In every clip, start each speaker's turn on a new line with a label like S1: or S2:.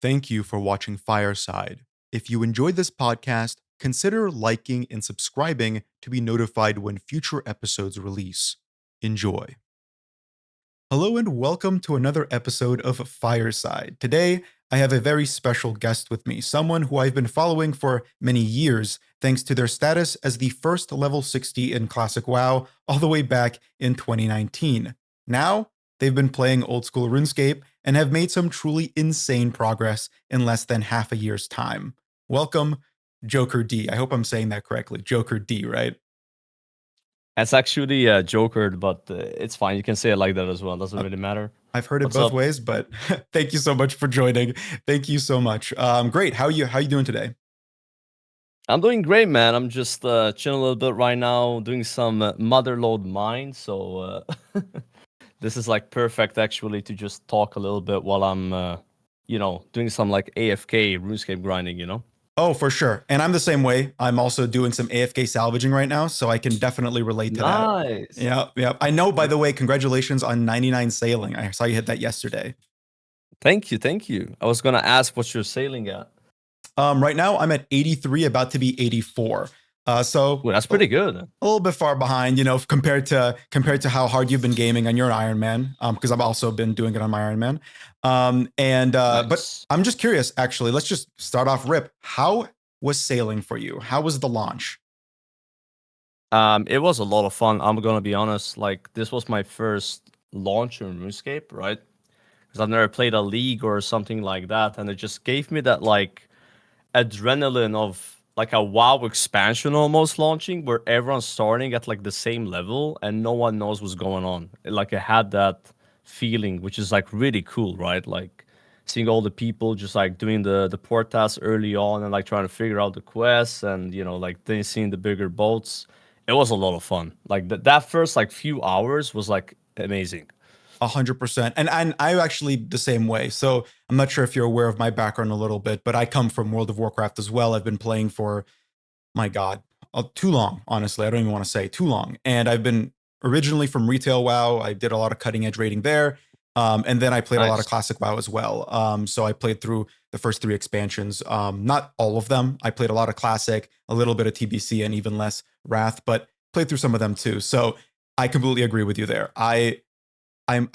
S1: Thank you for watching Fireside. If you enjoyed this podcast, consider liking and subscribing to be notified when future episodes release. Enjoy. Hello and welcome to another episode of Fireside. Today, I have a very special guest with me, someone who I've been following for many years thanks to their status as the first level 60 in Classic WoW all the way back in 2019. Now, they've been playing Oldschool Runescape and have made some truly insane progress in less than half a year's time. Welcome, Joker D. I hope I'm saying that correctly. Joker D, right?
S2: It's actually Joker, but it's fine. You can say it like that as well. It doesn't really matter.
S1: I've heard it
S2: What's
S1: both
S2: up?
S1: ways, but thank you so much for joining. Thank you so much. Great. How you doing today?
S2: I'm doing great, man. I'm just chilling a little bit right now, doing some motherload mine. So this is like perfect actually to just talk a little bit while I'm, doing some like AFK RuneScape grinding.
S1: Oh, for sure. And I'm the same way. I'm also doing some AFK salvaging right now, so I can definitely relate to that.
S2: Nice.
S1: Yeah. I know, by the way, congratulations on 99 sailing. I saw you hit that yesterday.
S2: Thank you. I was gonna ask what you're sailing at.
S1: Right now I'm at 83, about to be 84. So
S2: Ooh, that's pretty good.
S1: A little bit far behind, compared to how hard you've been gaming on your Iron Man. Because I've also been doing it on my Iron Man. But
S2: Nice.
S1: I'm just curious. Actually, let's just start off rip. How was sailing for you? How was the launch?
S2: It was a lot of fun. I'm gonna be honest. Like this was my first launch in RuneScape, right? Because I've never played a league or something like that, and it just gave me that like adrenaline of like a WoW expansion almost launching, where everyone's starting at like the same level and no one knows what's going on. Like I had that feeling, which is like really cool, right? Like seeing all the people just like doing the port tasks early on and like trying to figure out the quests and like then seeing the bigger boats. It was a lot of fun. Like that first like few hours was like amazing.
S1: 100%. And I'm actually the same way. So I'm not sure if you're aware of my background a little bit, but I come from World of Warcraft as well. I've been playing for, my God, too long, honestly. I don't even want to say too long. And I've been originally from retail WoW. I did a lot of cutting edge rating there. And then I played a lot of
S2: Nice.
S1: classic WoW as well. So I played through the first three expansions. Not all of them. I played a lot of classic, a little bit of TBC, and even less Wrath, but played through some of them too. So I completely agree with you there. I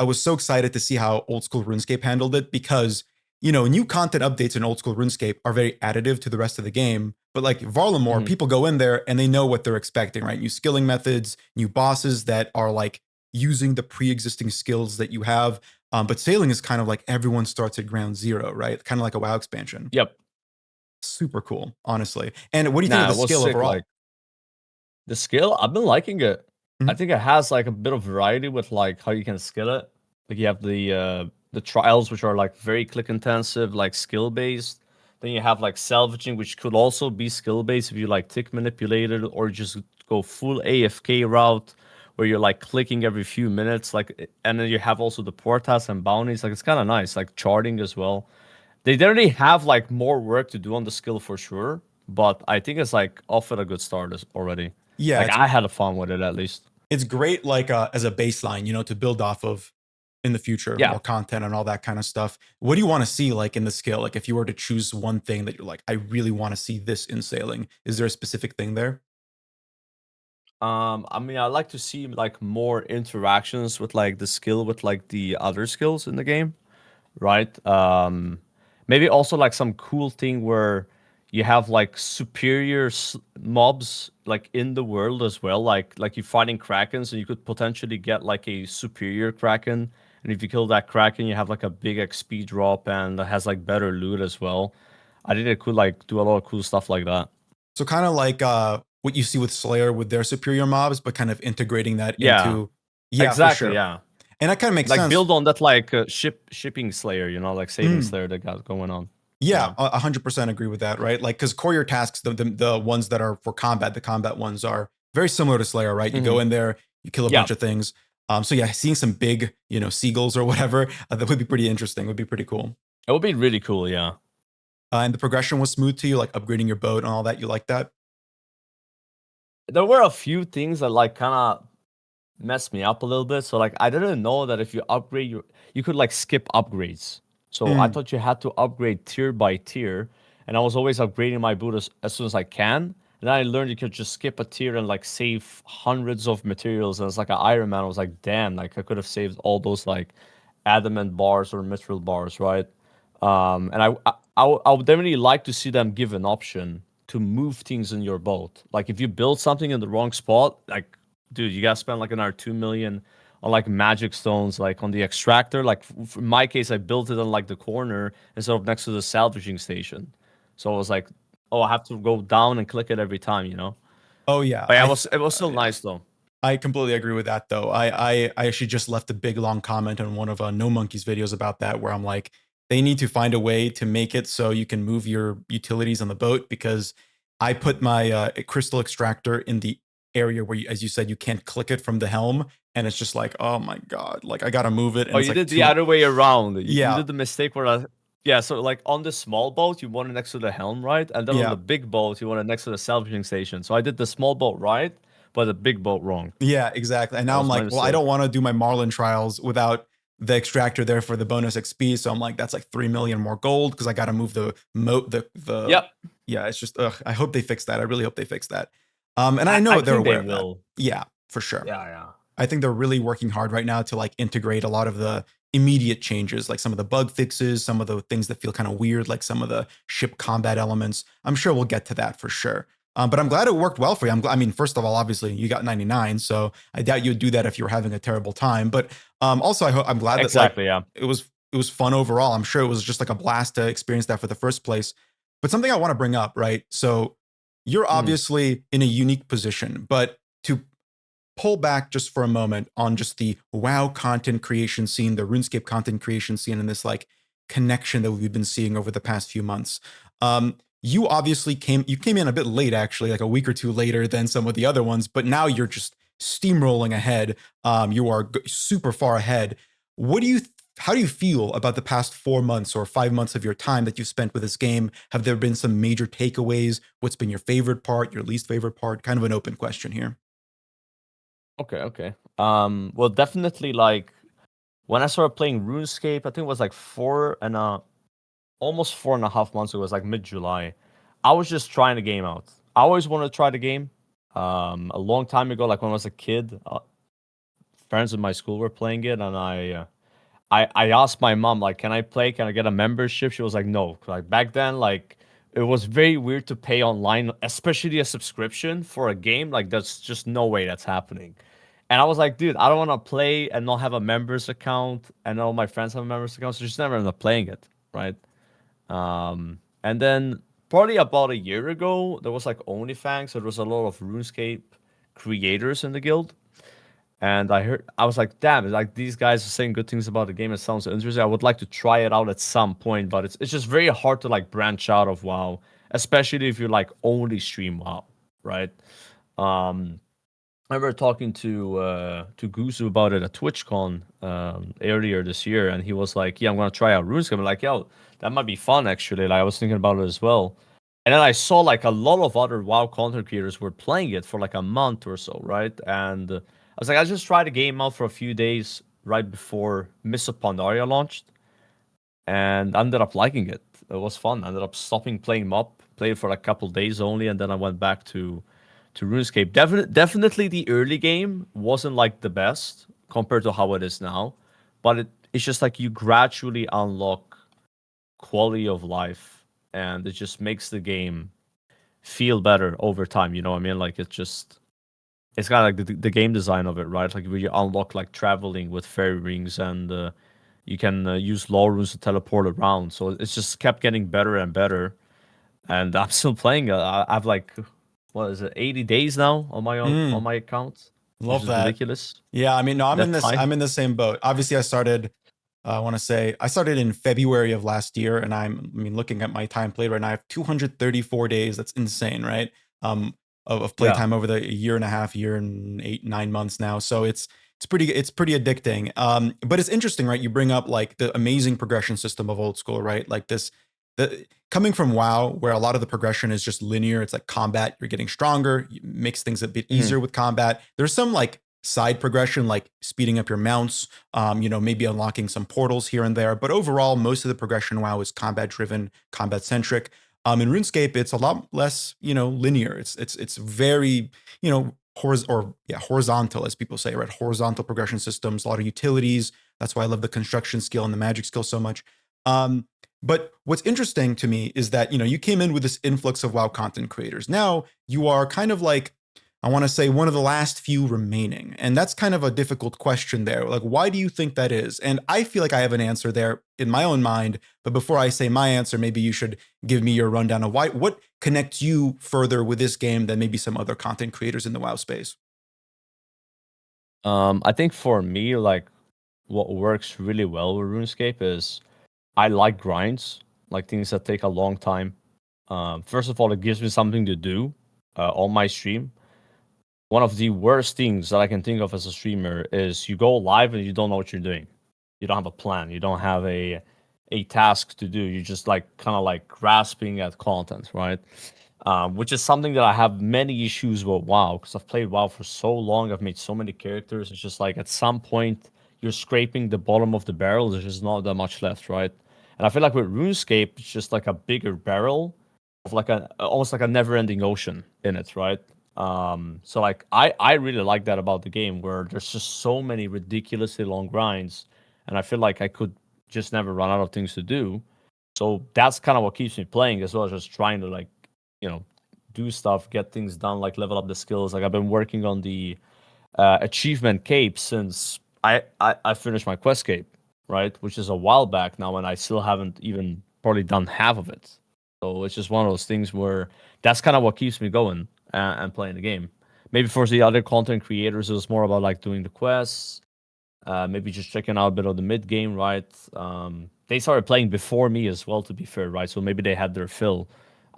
S1: was so excited to see how Old School RuneScape handled it because new content updates in Old School RuneScape are very additive to the rest of the game. But like Varlamore,
S2: Mhm.
S1: people go in there and they know what they're expecting, right? New skilling methods, new bosses that are like using the pre-existing skills that you have. But sailing is kind of like everyone starts at ground zero, right? Kind of like a WoW expansion.
S2: Yep.
S1: Super cool, honestly. And what do you think of
S2: Nah,
S1: the
S2: it was
S1: skill
S2: sick.
S1: overall?
S2: Like the skill, I've been liking it. I
S1: Mhm.
S2: think it has like a bit of variety with like how you can skill it. Like you have the trials, which are like very click intensive, like skill based. Then you have like salvaging, which could also be skill based if you like tick manipulated or just go full AFK route where you're like clicking every few minutes. And then you have also the portas and bounties. Like it's kind of nice, like charting as well. They definitely have like more work to do on the skill for sure, but I think it's like off at a good start already.
S1: Yeah,
S2: Like I had a fun with it at least.
S1: it's great like as a baseline, to build off of in the future,
S2: Yeah.
S1: more content and all that kind of stuff. What do you want to see like in the skill? Like if you were to choose one thing that you're like, I really want to see this in sailing, is there a specific thing there?
S2: I mean, I like to see like more interactions with like the skill with like the other skills in the game, right? Maybe also like some cool thing where you have like superior mobs like in the world as well. Like you're fighting krakens, and you could potentially get like a superior kraken. And if you kill that kraken, you have like a big XP drop and that has like better loot as well. I think it could like do a lot of cool stuff like that.
S1: So kind of like what you see with Slayer with their superior mobs, but kind of integrating that
S2: Yeah,
S1: into, yeah, for
S2: exactly.
S1: sure.
S2: Yeah.
S1: And that kind of makes
S2: Like
S1: sense.
S2: build on that like shipping slayer, like saving
S1: Mm,
S2: slayer that got going on.
S1: yeah,
S2: Yeah.
S1: 100% agree with that, right? Like because courier tasks, the ones that are for combat, the combat ones are very similar to Slayer, right? You
S2: Hmm.
S1: go in there, you kill a
S2: Yeah.
S1: bunch of things. So yeah, seeing some big, seagulls or whatever, that would be pretty interesting. Would be pretty cool.
S2: It would be really cool. Yeah.
S1: And the progression was smooth to you, like upgrading your boat and all that. You like that?
S2: There were a few things that like kind of messed me up a little bit. So like I didn't know that if you upgrade you could like skip upgrades. So I
S1: Mm.
S2: thought you had to upgrade tier by tier, and I was always upgrading my boot as soon as I can. And then I learned you could just skip a tier and like save hundreds of materials. And it's like an Iron Man. I was like, damn, like I could have saved all those like adamant bars or mithril bars, right? And I would definitely like to see them give an option to move things in your boat. Like if you build something in the wrong spot, like dude, you gotta spend like another 2 million on like magic stones, like on the extractor. Like in my case, I built it on like the corner instead of next to the salvaging station. So I was like, oh, I have to go down and click it every time, you know.
S1: Oh yeah,
S2: But yeah, it was still
S1: yeah.
S2: nice though.
S1: I completely agree with that, though. I actually just left a big long comment on one of No Monkey's videos about that, where I'm like, they need to find a way to make it so you can move your utilities on the boat, because I put my crystal extractor in the area where, as you said, you can't click it from the helm, and it's just like, oh my god, like I gotta move it, and
S2: Oh,
S1: it's
S2: you
S1: like
S2: did the
S1: too.
S2: other way around. You
S1: Yeah,
S2: did the mistake where yeah, so like on the small boat, you want it next to the helm, right? And then on
S1: yeah.
S2: the big boat, you want it next to the salvaging station. So I did the small boat right, but the big boat wrong.
S1: Yeah, exactly. And
S2: That
S1: now I'm
S2: was my
S1: like, well, I
S2: mistake.
S1: don't want to do my Marlin trials without the extractor there for the bonus XP. So I'm like, that's like 3 million more gold because I got to move the moat. The
S2: Yep.
S1: Yeah, it's just ugh. I hope they fix that. I really hope they fix that. And I
S2: I
S1: know they're
S2: think they
S1: aware of that.
S2: will.
S1: Yeah, for sure.
S2: Yeah, yeah.
S1: I think they're really working hard right now to like integrate a lot of the immediate changes, like some of the bug fixes, some of the things that feel kind of weird, like some of the ship combat elements. I'm sure we'll get to that for sure. But I'm glad it worked well for you. I mean, first of all, obviously you got 99, so I doubt you'd do that if you were having a terrible time. But also, I'm glad that like
S2: Exactly, yeah.
S1: it was fun overall. I'm sure it was just like a blast to experience that for the first place. But something I want to bring up, right? So you're
S2: Mm.
S1: obviously in a unique position, but to pull back just for a moment on just the WoW content creation scene, the RuneScape content creation scene, and this like connection that we've been seeing over the past few months. You obviously came in a bit late, actually, like a week or two later than some of the other ones, but now you're just steamrolling ahead. You are super far ahead. What do you? How do you feel about the past 4 months or 5 months of your time that you've spent with this game? Have there been some major takeaways? What's been your favorite part, your least favorite part? Kind of an open question here.
S2: Okay, okay. Well, definitely like when I started playing RuneScape, I think it was like almost 4.5 months ago. It was like mid-July. I was just trying the game out. I always wanted to try the game. A long time ago, like when I was a kid, friends in my school were playing it, and I asked my mom like, "Can I play? Can I get a membership?" She was like, "No." Like back then, like it was very weird to pay online, especially a subscription for a game. Like there's just no way that's happening. And I was like, dude, I don't want to play and not have a members account, and all my friends have a members account, so just never end up playing it, right? And then probably about a year ago, there was like OnlyFans. So there was a lot of RuneScape creators in the guild. And I was like, damn, like these guys are saying good things about the game. It sounds interesting. I would like to try it out at some point, but it's just very hard to like branch out of WoW, especially if you like only stream WoW, right? Um, I remember talking to Guzu about it at TwitchCon earlier this year, and he was like, "Yeah, I'm gonna try out RuneScape." I'm like, "Yo, that might be fun actually." Like I was thinking about it as well, and then I saw like a lot of other WoW content creators were playing it for like a month or so, right? And I was like, I just tried the game out for a few days right before Mists of Pandaria launched, and ended up liking it. It was fun. I ended up stopping playing MoP, played it for like a couple days only, and then I went back to RuneScape. Definitely the early game wasn't like the best compared to how it is now, but it's just like you gradually unlock quality of life, and it just makes the game feel better over time. You know what I mean? Like it's kind of like the game design of it, right? Like where you unlock like traveling with fairy rings, and you can use law runes to teleport around. So it's just kept getting better and better. And I'm still playing. I've like what is it, 80 days now on on
S1: Mm,
S2: my account, which
S1: love
S2: is
S1: that.
S2: ridiculous.
S1: Yeah, I mean, no,
S2: That time.
S1: I'm in the same boat. Obviously, I started. I want to say I started in February of last year, and I mean, looking at my time played right now, I have 234 days. That's insane, right? Of
S2: Yeah.
S1: playtime over the year and a half, year and 8 9 months now. So it's pretty addicting. But it's interesting, right? You bring up like the amazing progression system of old school, right? Like this, the coming from WoW, where a lot of the progression is just linear. It's like combat. You're getting stronger. You makes things a bit
S2: Mhm.
S1: easier with combat. There's some like side progression, like speeding up your mounts, maybe unlocking some portals here and there. But overall, most of the progression in WoW is combat driven, combat centric. In RuneScape, it's a lot less, linear. It's very, horizontal, as people say, right? Horizontal progression systems, a lot of utilities. That's why I love the construction skill and the magic skill so much. But what's interesting to me is that, you came in with this influx of WoW content creators. Now you are kind of like, I want to say, one of the last few remaining. And that's kind of a difficult question there. Like, why do you think that is? And I feel like I have an answer there in my own mind. But before I say my answer, maybe you should give me your rundown of what connects you further with this game than maybe some other content creators in the WoW space.
S2: I think for me, like what works really well with RuneScape is I like grinds, like things that take a long time. First of all, it gives me something to do on my stream. One of the worst things that I can think of as a streamer is you go live and you don't know what you're doing. You don't have a plan. You don't have a task to do. You're just like kind of like grasping at content, right? Which is something that I have many issues with WoW because I've played WoW for so long. I've made so many characters. It's just like at some point you're scraping the bottom of the barrel. There's just not that much left, right? And I feel like with RuneScape, it's just like a bigger barrel of like a almost like a never-ending ocean in it, right? So like I really like that about the game where there's just so many ridiculously long grinds, and I feel like I could just never run out of things to do. So that's kind of what keeps me playing as well as just trying to like, you know, do stuff, get things done, like level up the skills. Like I've been working on the achievement cape since I finished my quest cape, right? Which is a while back now, and I still haven't even probably done half of it. So it's just one of those things where that's kind of what keeps me going and playing the game. Maybe for the other content creators, it was more about like doing the quests, maybe just checking out a bit of the mid game, right? They started playing before me as well, to be fair, right? So maybe they had their fill.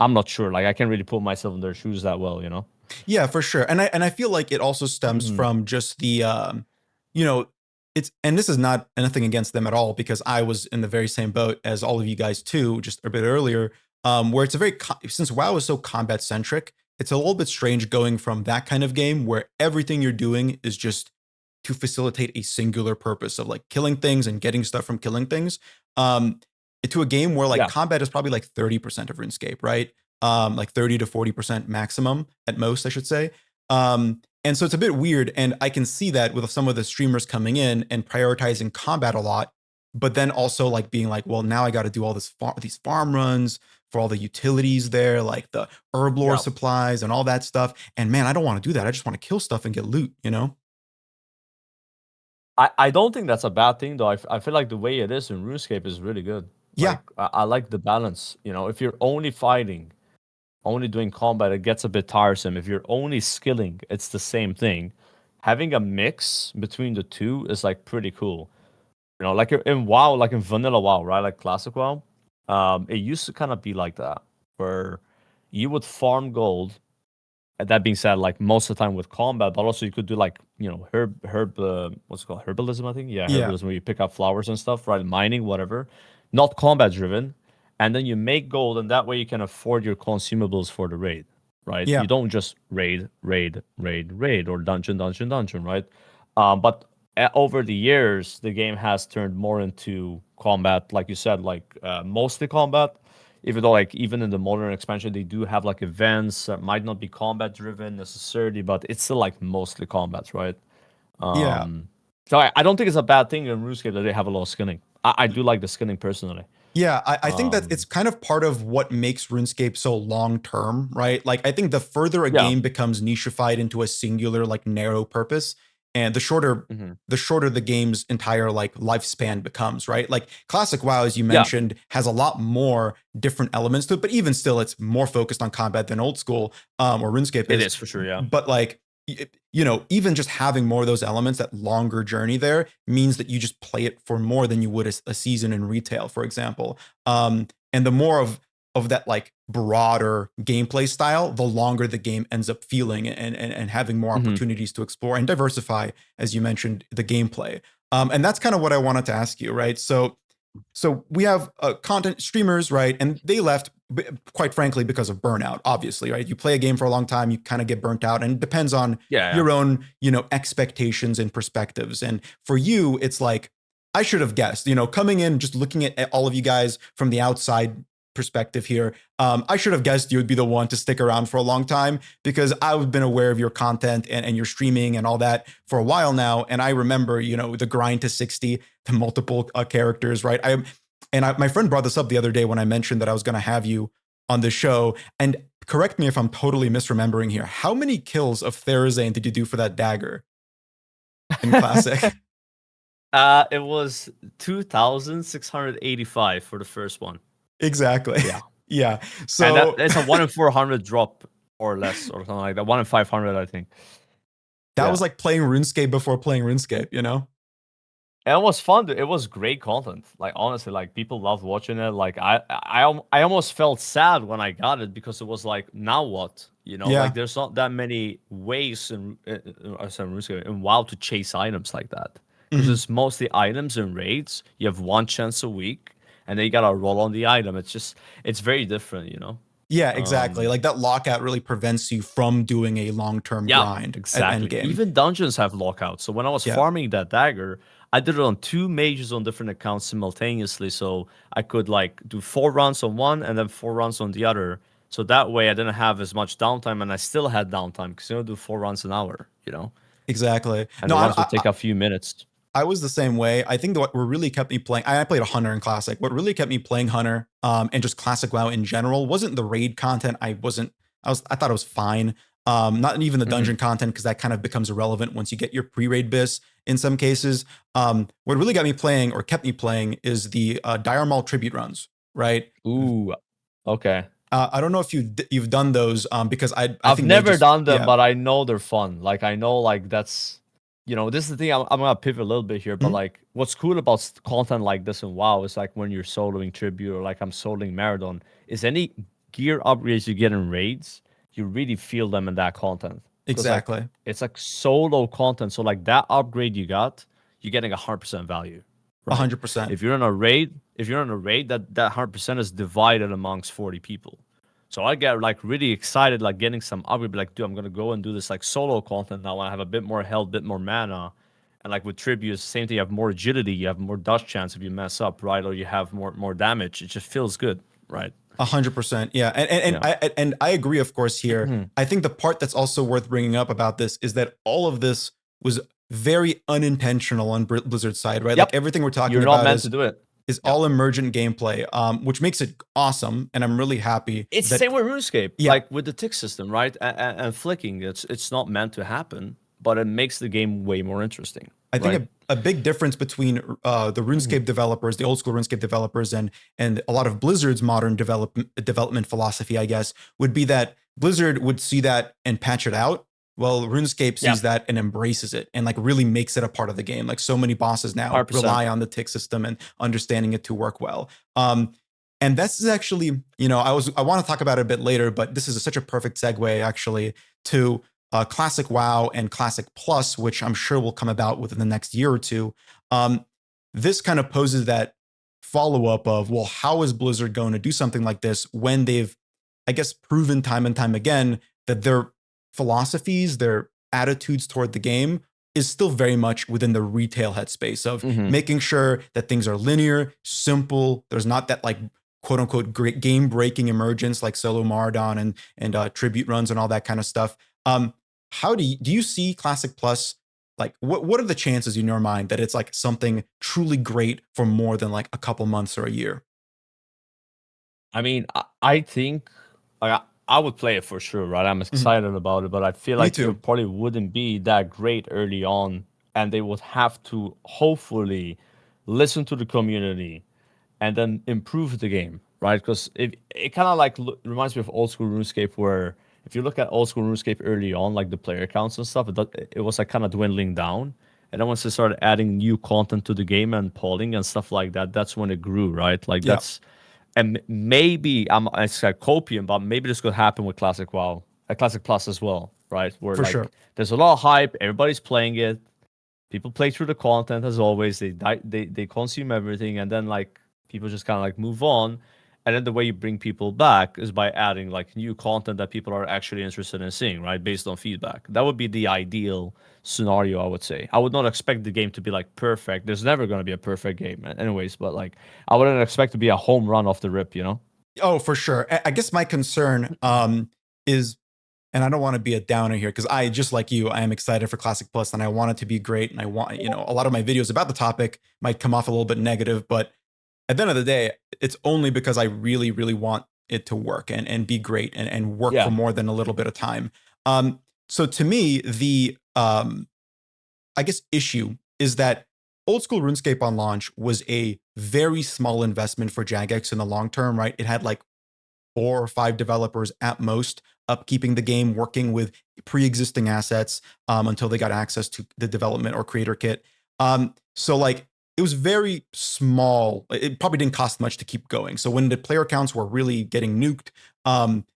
S2: I'm not sure. Like I can't really put myself in their shoes that well, you know?
S1: Yeah, for sure. And I feel like it also stems
S2: Mhm.
S1: from just the you know, it's, and this is not anything against them at all, because I was in the very same boat as all of you guys too, just a bit earlier, where it's a very since WoW is so combat centric, it's a little bit strange going from that kind of game where everything you're doing is just to facilitate a singular purpose of like killing things and getting stuff from killing things, um to a game where like
S2: Yeah.
S1: combat is probably like 30% of RuneScape, right? Like 30 to 40% maximum at most, I should say. And so it's a bit weird. And I can see that with some of the streamers coming in and prioritizing combat a lot, but then also like being like, well, now I got to do all these farm runs for all the utilities there, like the herb lore
S2: Yeah.
S1: supplies and all that stuff. And man, I don't want to do that. I just want to kill stuff and get loot, you know?
S2: I don't think that's a bad thing though. I feel like the way it is in RuneScape is really good.
S1: Yeah.
S2: Like I like the balance. You know, if you're only fighting, only doing combat, it gets a bit tiresome. If you're only skilling, it's the same thing. Having a mix between the two is like pretty cool. You know, like in WoW, like in vanilla WoW, right? Like classic WoW. It used to kind of be like that, where you would farm gold. And that being said, like most of the time with combat, but also you could do like, you know, what's it called? Herbalism, I think. Yeah,
S1: Yeah.
S2: herbalism where you pick up flowers and stuff, right? Mining, whatever. Not combat driven. And then you make gold, and that way you can afford your consumables for the raid, right? You
S1: Yeah.
S2: don't just raid, or dungeon, right? But over the years, the game has turned more into combat, like you said, like mostly combat. Even though, like, even in the modern expansion, they do have like events that might not be combat driven necessarily, but it's still like mostly combat, right?
S1: Yeah.
S2: Um, so I don't think it's a bad thing in RuneScape that they have a lot of skinning. I do like the skinning personally.
S1: Yeah, I think that it's
S2: Um,
S1: kind of part of what makes RuneScape so long term, right? Like, I think the further a
S2: yeah.
S1: game becomes nichified into a singular, like narrow purpose, and the shorter the game's entire like lifespan becomes, right? Like classic WoW, as you
S2: Yeah,
S1: mentioned, has a lot more different elements to it, but even still, it's more focused on combat than old school, or RuneScape
S2: it
S1: is.
S2: is for sure. Yeah.
S1: But like, even just having more of those elements, that longer journey there means that you just play it for more than you would a season in retail, for example. And the more of that like broader gameplay style, the longer the game ends up feeling, and having more
S2: Hmm.
S1: opportunities to explore and diversify, as you mentioned, the gameplay. And that's kind of what I wanted to ask you, right? So So we have content streamers, right? And they left, quite frankly, because of burnout, obviously, right? You play a game for a long time, you kind of get burnt out, and it depends on
S2: Yeah, yeah.
S1: your own, expectations and perspectives. And for you, it's like, I should have guessed, coming in, just looking at all of you guys from the outside perspective here, I should have guessed you would be the one to stick around for a long time because I've been aware of your content and your streaming and all that for a while now. And I remember, the grind to 60, the multiple characters, right? My friend brought this up the other day when I mentioned that I was going to have you on the show. And correct me if I'm totally misremembering here. How many kills of Therazane did you do for that dagger in Classic?
S2: It was 2,685 for the first one.
S1: Exactly.
S2: Yeah.
S1: Yeah.
S2: And
S1: So
S2: it's a 1 in 400 drop or less or something like that. 1 in 500, I think.
S1: that
S2: Yeah.
S1: was like playing RuneScape before playing RuneScape, you know?
S2: And it was fun. It was great content. Like honestly, like people loved watching it. Like I almost felt sad when I got it because it was like, now what?
S1: Yeah.
S2: Like there's not that many ways in WoW to chase items like that. Because
S1: Mhm.
S2: it's mostly items and raids. You have one chance a week, and then you gotta roll on the item. It's very different.
S1: Yeah, exactly.
S2: Um,
S1: Like that lockout really prevents you from doing a long-term
S2: Yeah,
S1: grind at end
S2: exactly.
S1: game.
S2: Even dungeons have lockouts. So when I was
S1: Yeah.
S2: farming that dagger, I did it on 2 majors on different accounts simultaneously. So I could like do 4 runs on one and then 4 runs on the other. So that way I didn't have as much downtime and I still had downtime because do 4 runs an hour,
S1: Exactly.
S2: and
S1: No,
S2: the runs would take a few minutes.
S1: I was the same way. I think that what really kept me playing, I played a Hunter in Classic. What really kept me playing Hunter, and just Classic WoW in general, wasn't the raid content. I thought it was fine. Not even the
S2: Mhm.
S1: dungeon content because that kind of becomes irrelevant once you get your pre-raid bis in some cases. What really got me playing or kept me playing is the Dire Maul tribute runs, right?
S2: Ooh, okay.
S1: I don't know if you've done those, because I
S2: I've
S1: think they
S2: never
S1: just,
S2: done them,
S1: yeah.
S2: but I know they're fun. Like I know, like this is the thing. I'm gonna pivot a little bit here, but
S1: Mhm.
S2: like, what's cool about content like this in WoW is like when you're soloing tribute or like I'm soloing Marathon, is any gear upgrades you get in raids, you really feel them in that content because like
S1: Exactly.
S2: it's like solo content. So like that upgrade you got, you're getting 100% value, right?
S1: 100%.
S2: If you're in a raid, that 100% is divided amongst 40 people. So I get like really excited, like getting some upgrade, like, dude, I'm gonna go and do this like solo content now. I have a bit more health, bit more mana, and like with tributes, same thing. You have more agility, you have more dodge chance if you mess up, right? Or you have more damage. It just feels good, right?
S1: 100%. Yeah. And
S2: Yeah.
S1: I agree, of course, here.
S2: Mhm.
S1: I think the part that's also worth bringing up about this is that all of this was very unintentional on Blizzard's side, right? Like
S2: Yep.
S1: everything we're talking
S2: You're not
S1: about
S2: meant
S1: is
S2: to do it.
S1: is
S2: Yep.
S1: all emergent gameplay, which makes it awesome. And I'm really happy
S2: It's the
S1: that,
S2: same with RuneScape,
S1: yeah,
S2: like with the tick system, right? And flicking. It's not meant to happen, but it makes the game way more interesting,
S1: I think
S2: right?
S1: a big difference between the
S2: Mhm.
S1: RuneScape developers, the old school RuneScape developers, and a lot of Blizzard's modern development philosophy, I guess, would be that Blizzard would see that and patch it out. Well, RuneScape
S2: Yeah,
S1: sees that and embraces it and like really makes it a part of the game. Like so many bosses now
S2: 100%.
S1: rely on the tick system and understanding it to work well. And this is actually, I want to talk about it a bit later, but this is such a perfect segue actually to Classic WoW and Classic Plus, which I'm sure will come about within the next year or two. Um, this kind of poses that follow up of, well, how is Blizzard going to do something like this when they've, I guess, proven time and time again that their philosophies, their attitudes toward the game is still very much within the retail headspace of
S2: Hmm.
S1: making sure that things are linear, simple. There's not that like quote unquote great game breaking emergence like solo Marathon and tribute runs and all that kind of stuff. How do you see Classic Plus? Like, what are the chances in your mind that it's like something truly great for more than like a couple months or a year?
S2: I mean, I think like, I would play it for sure, right? I'm
S1: Mhm.
S2: excited about it, but I feel
S1: Me
S2: like it
S1: too.
S2: probably wouldn't be that great early on, and they would have to hopefully listen to the community and then improve the game, right? Because it kind of like reminds me of old school RuneScape, where if you look at old school RuneScape early on, like the player counts and stuff, it was like kind of dwindling down. And then once they started adding new content to the game and polling and stuff like that, that's when it grew, right? Like
S1: Yeah,
S2: and maybe it's like copium, but maybe this could happen with Classic WoW, Classic Plus as well, right? Where
S1: for
S2: like
S1: sure.
S2: there's a lot of hype, everybody's playing it, People play through the content as always. They consume everything, and then like people just kind of like move on. And then the way you bring people back is by adding like new content that people are actually interested in seeing, right? Based on feedback. That would be the ideal scenario, I would say. I would not expect the game to be like perfect. There's never going to be a perfect game, anyways. But like, I wouldn't expect to be a home run off the rip, you know?
S1: Oh, for sure. I guess my concern is, and I don't want to be a downer here because I, just like you, I am excited for Classic Plus and I want it to be great. And I want, a lot of my videos about the topic might come off a little bit negative, but at the end of the day, it's only because I really, really want it to work and be great and work for
S2: Yeah.
S1: more than a little bit of time. So to me, the I guess issue is that Old School RuneScape on launch was a very small investment for Jagex in the long term, right? It had like 4 or 5 developers at most upkeeping the game, working with pre-existing assets until they got access to the development or creator kit. So like it was very small. It probably didn't cost much to keep going. So when the player counts were really getting nuked,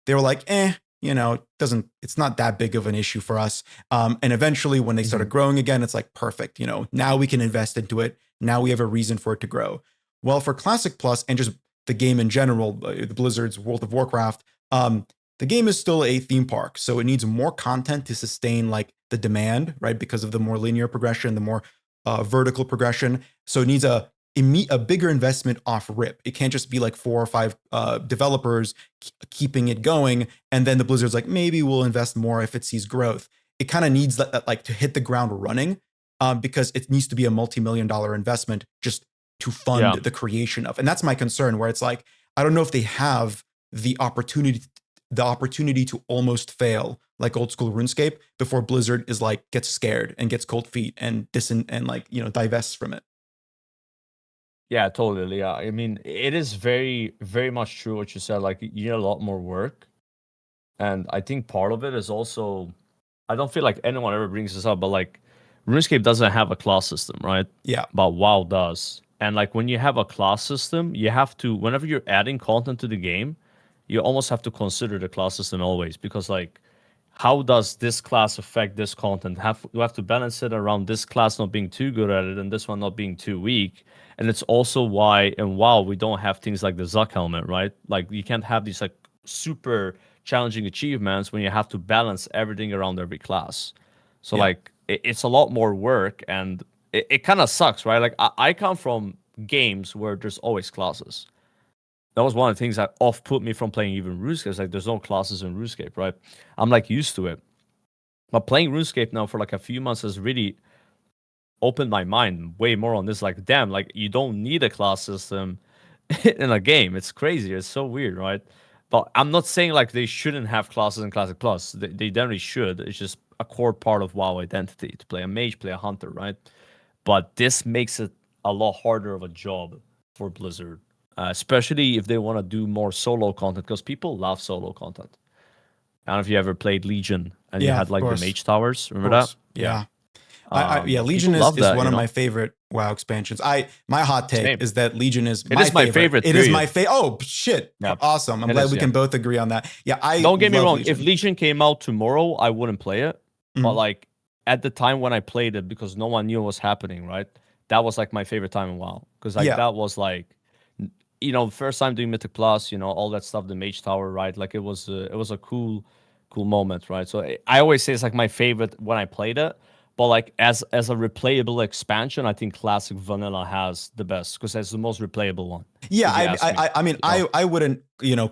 S1: they were like, it's not that big of an issue for us. And eventually when they started growing again, it's like, perfect, now we can invest into it. Now we have a reason for it to grow. Well, for Classic Plus and just the game in general, the Blizzard's World of Warcraft, the game is still a theme park. So it needs more content to sustain like the demand, right? Because of the more linear progression, the more vertical progression. So it needs a bigger investment off rip. It can't just be like 4 or 5 developers keeping it going. And then the Blizzard's like, maybe we'll invest more if it sees growth. It kind of needs that like to hit the ground running because it needs to be a multi-million-dollar investment just to fund the creation of. And that's my concern, where it's like, I don't know if they have the opportunity to almost fail like Old School RuneScape before Blizzard is like, gets scared and gets cold feet and divests from it.
S2: Yeah, totally. Yeah. I mean, it is very, very much true what you said. Like, you need a lot more work. And I think part of it is also, I don't feel like anyone ever brings this up, but like, RuneScape doesn't have a class system, right?
S1: Yeah.
S2: But WoW does. And like, when you have a class system, you have to, whenever you're adding content to the game, you almost have to consider the class system always, because like, how does this class affect this content? You have to balance it around this class not being too good at it and this one not being too weak. And it's also why in WoW we don't have things like the Zuck helmet, right? Like you can't have these like super challenging achievements when you have to balance everything around every class. So like it's a lot more work, and it kind of sucks, right? Like I come from games where there's always classes. That was one of the things that off put me from playing even RuneScape. It's like there's no classes in RuneScape, right? I'm like used to it. But playing RuneScape now for like a few months has really opened my mind way more on this. Like, damn, like you don't need a class system in a game. It's crazy. It's so weird, right? But I'm not saying like they shouldn't have classes in Classic Plus. They definitely should. It's just a core part of WoW identity to play a mage, play a hunter, right? But this makes it a lot harder of a job for Blizzard, especially if they want to do more solo content, because people love solo content. I don't know if you ever played Legion and you
S1: Yeah,
S2: had
S1: of
S2: like the
S1: course.
S2: mage towers.
S1: Of
S2: Remember that?
S1: course. Yeah. Legion
S2: People
S1: is
S2: love that,
S1: one
S2: you
S1: of
S2: know?
S1: my favorite WoW expansions. My hot take
S2: Same.
S1: is that Legion is
S2: It is my favorite.
S1: It is
S2: period.
S1: my favorite. Oh shit!
S2: Yeah.
S1: Awesome. I'm
S2: It
S1: glad
S2: is,
S1: we
S2: yeah.
S1: can both agree on that. Yeah, I
S2: Don't get me
S1: love
S2: wrong.
S1: Legion.
S2: If Legion came out tomorrow, I wouldn't play it. But
S1: Mhm.
S2: like at the time when I played it, because no one knew what was happening, right? That was like my favorite time in WoW, because like
S1: Yeah.
S2: that was like, first time doing Mythic Plus, all that stuff, the Mage Tower, right? Like it was a cool moment, right? So I always say it's like my favorite when I played it. But like as a replayable expansion, I think Classic Vanilla has the best, because it's the most replayable one.
S1: Yeah,
S2: If you ask me.
S1: I mean, I wouldn't,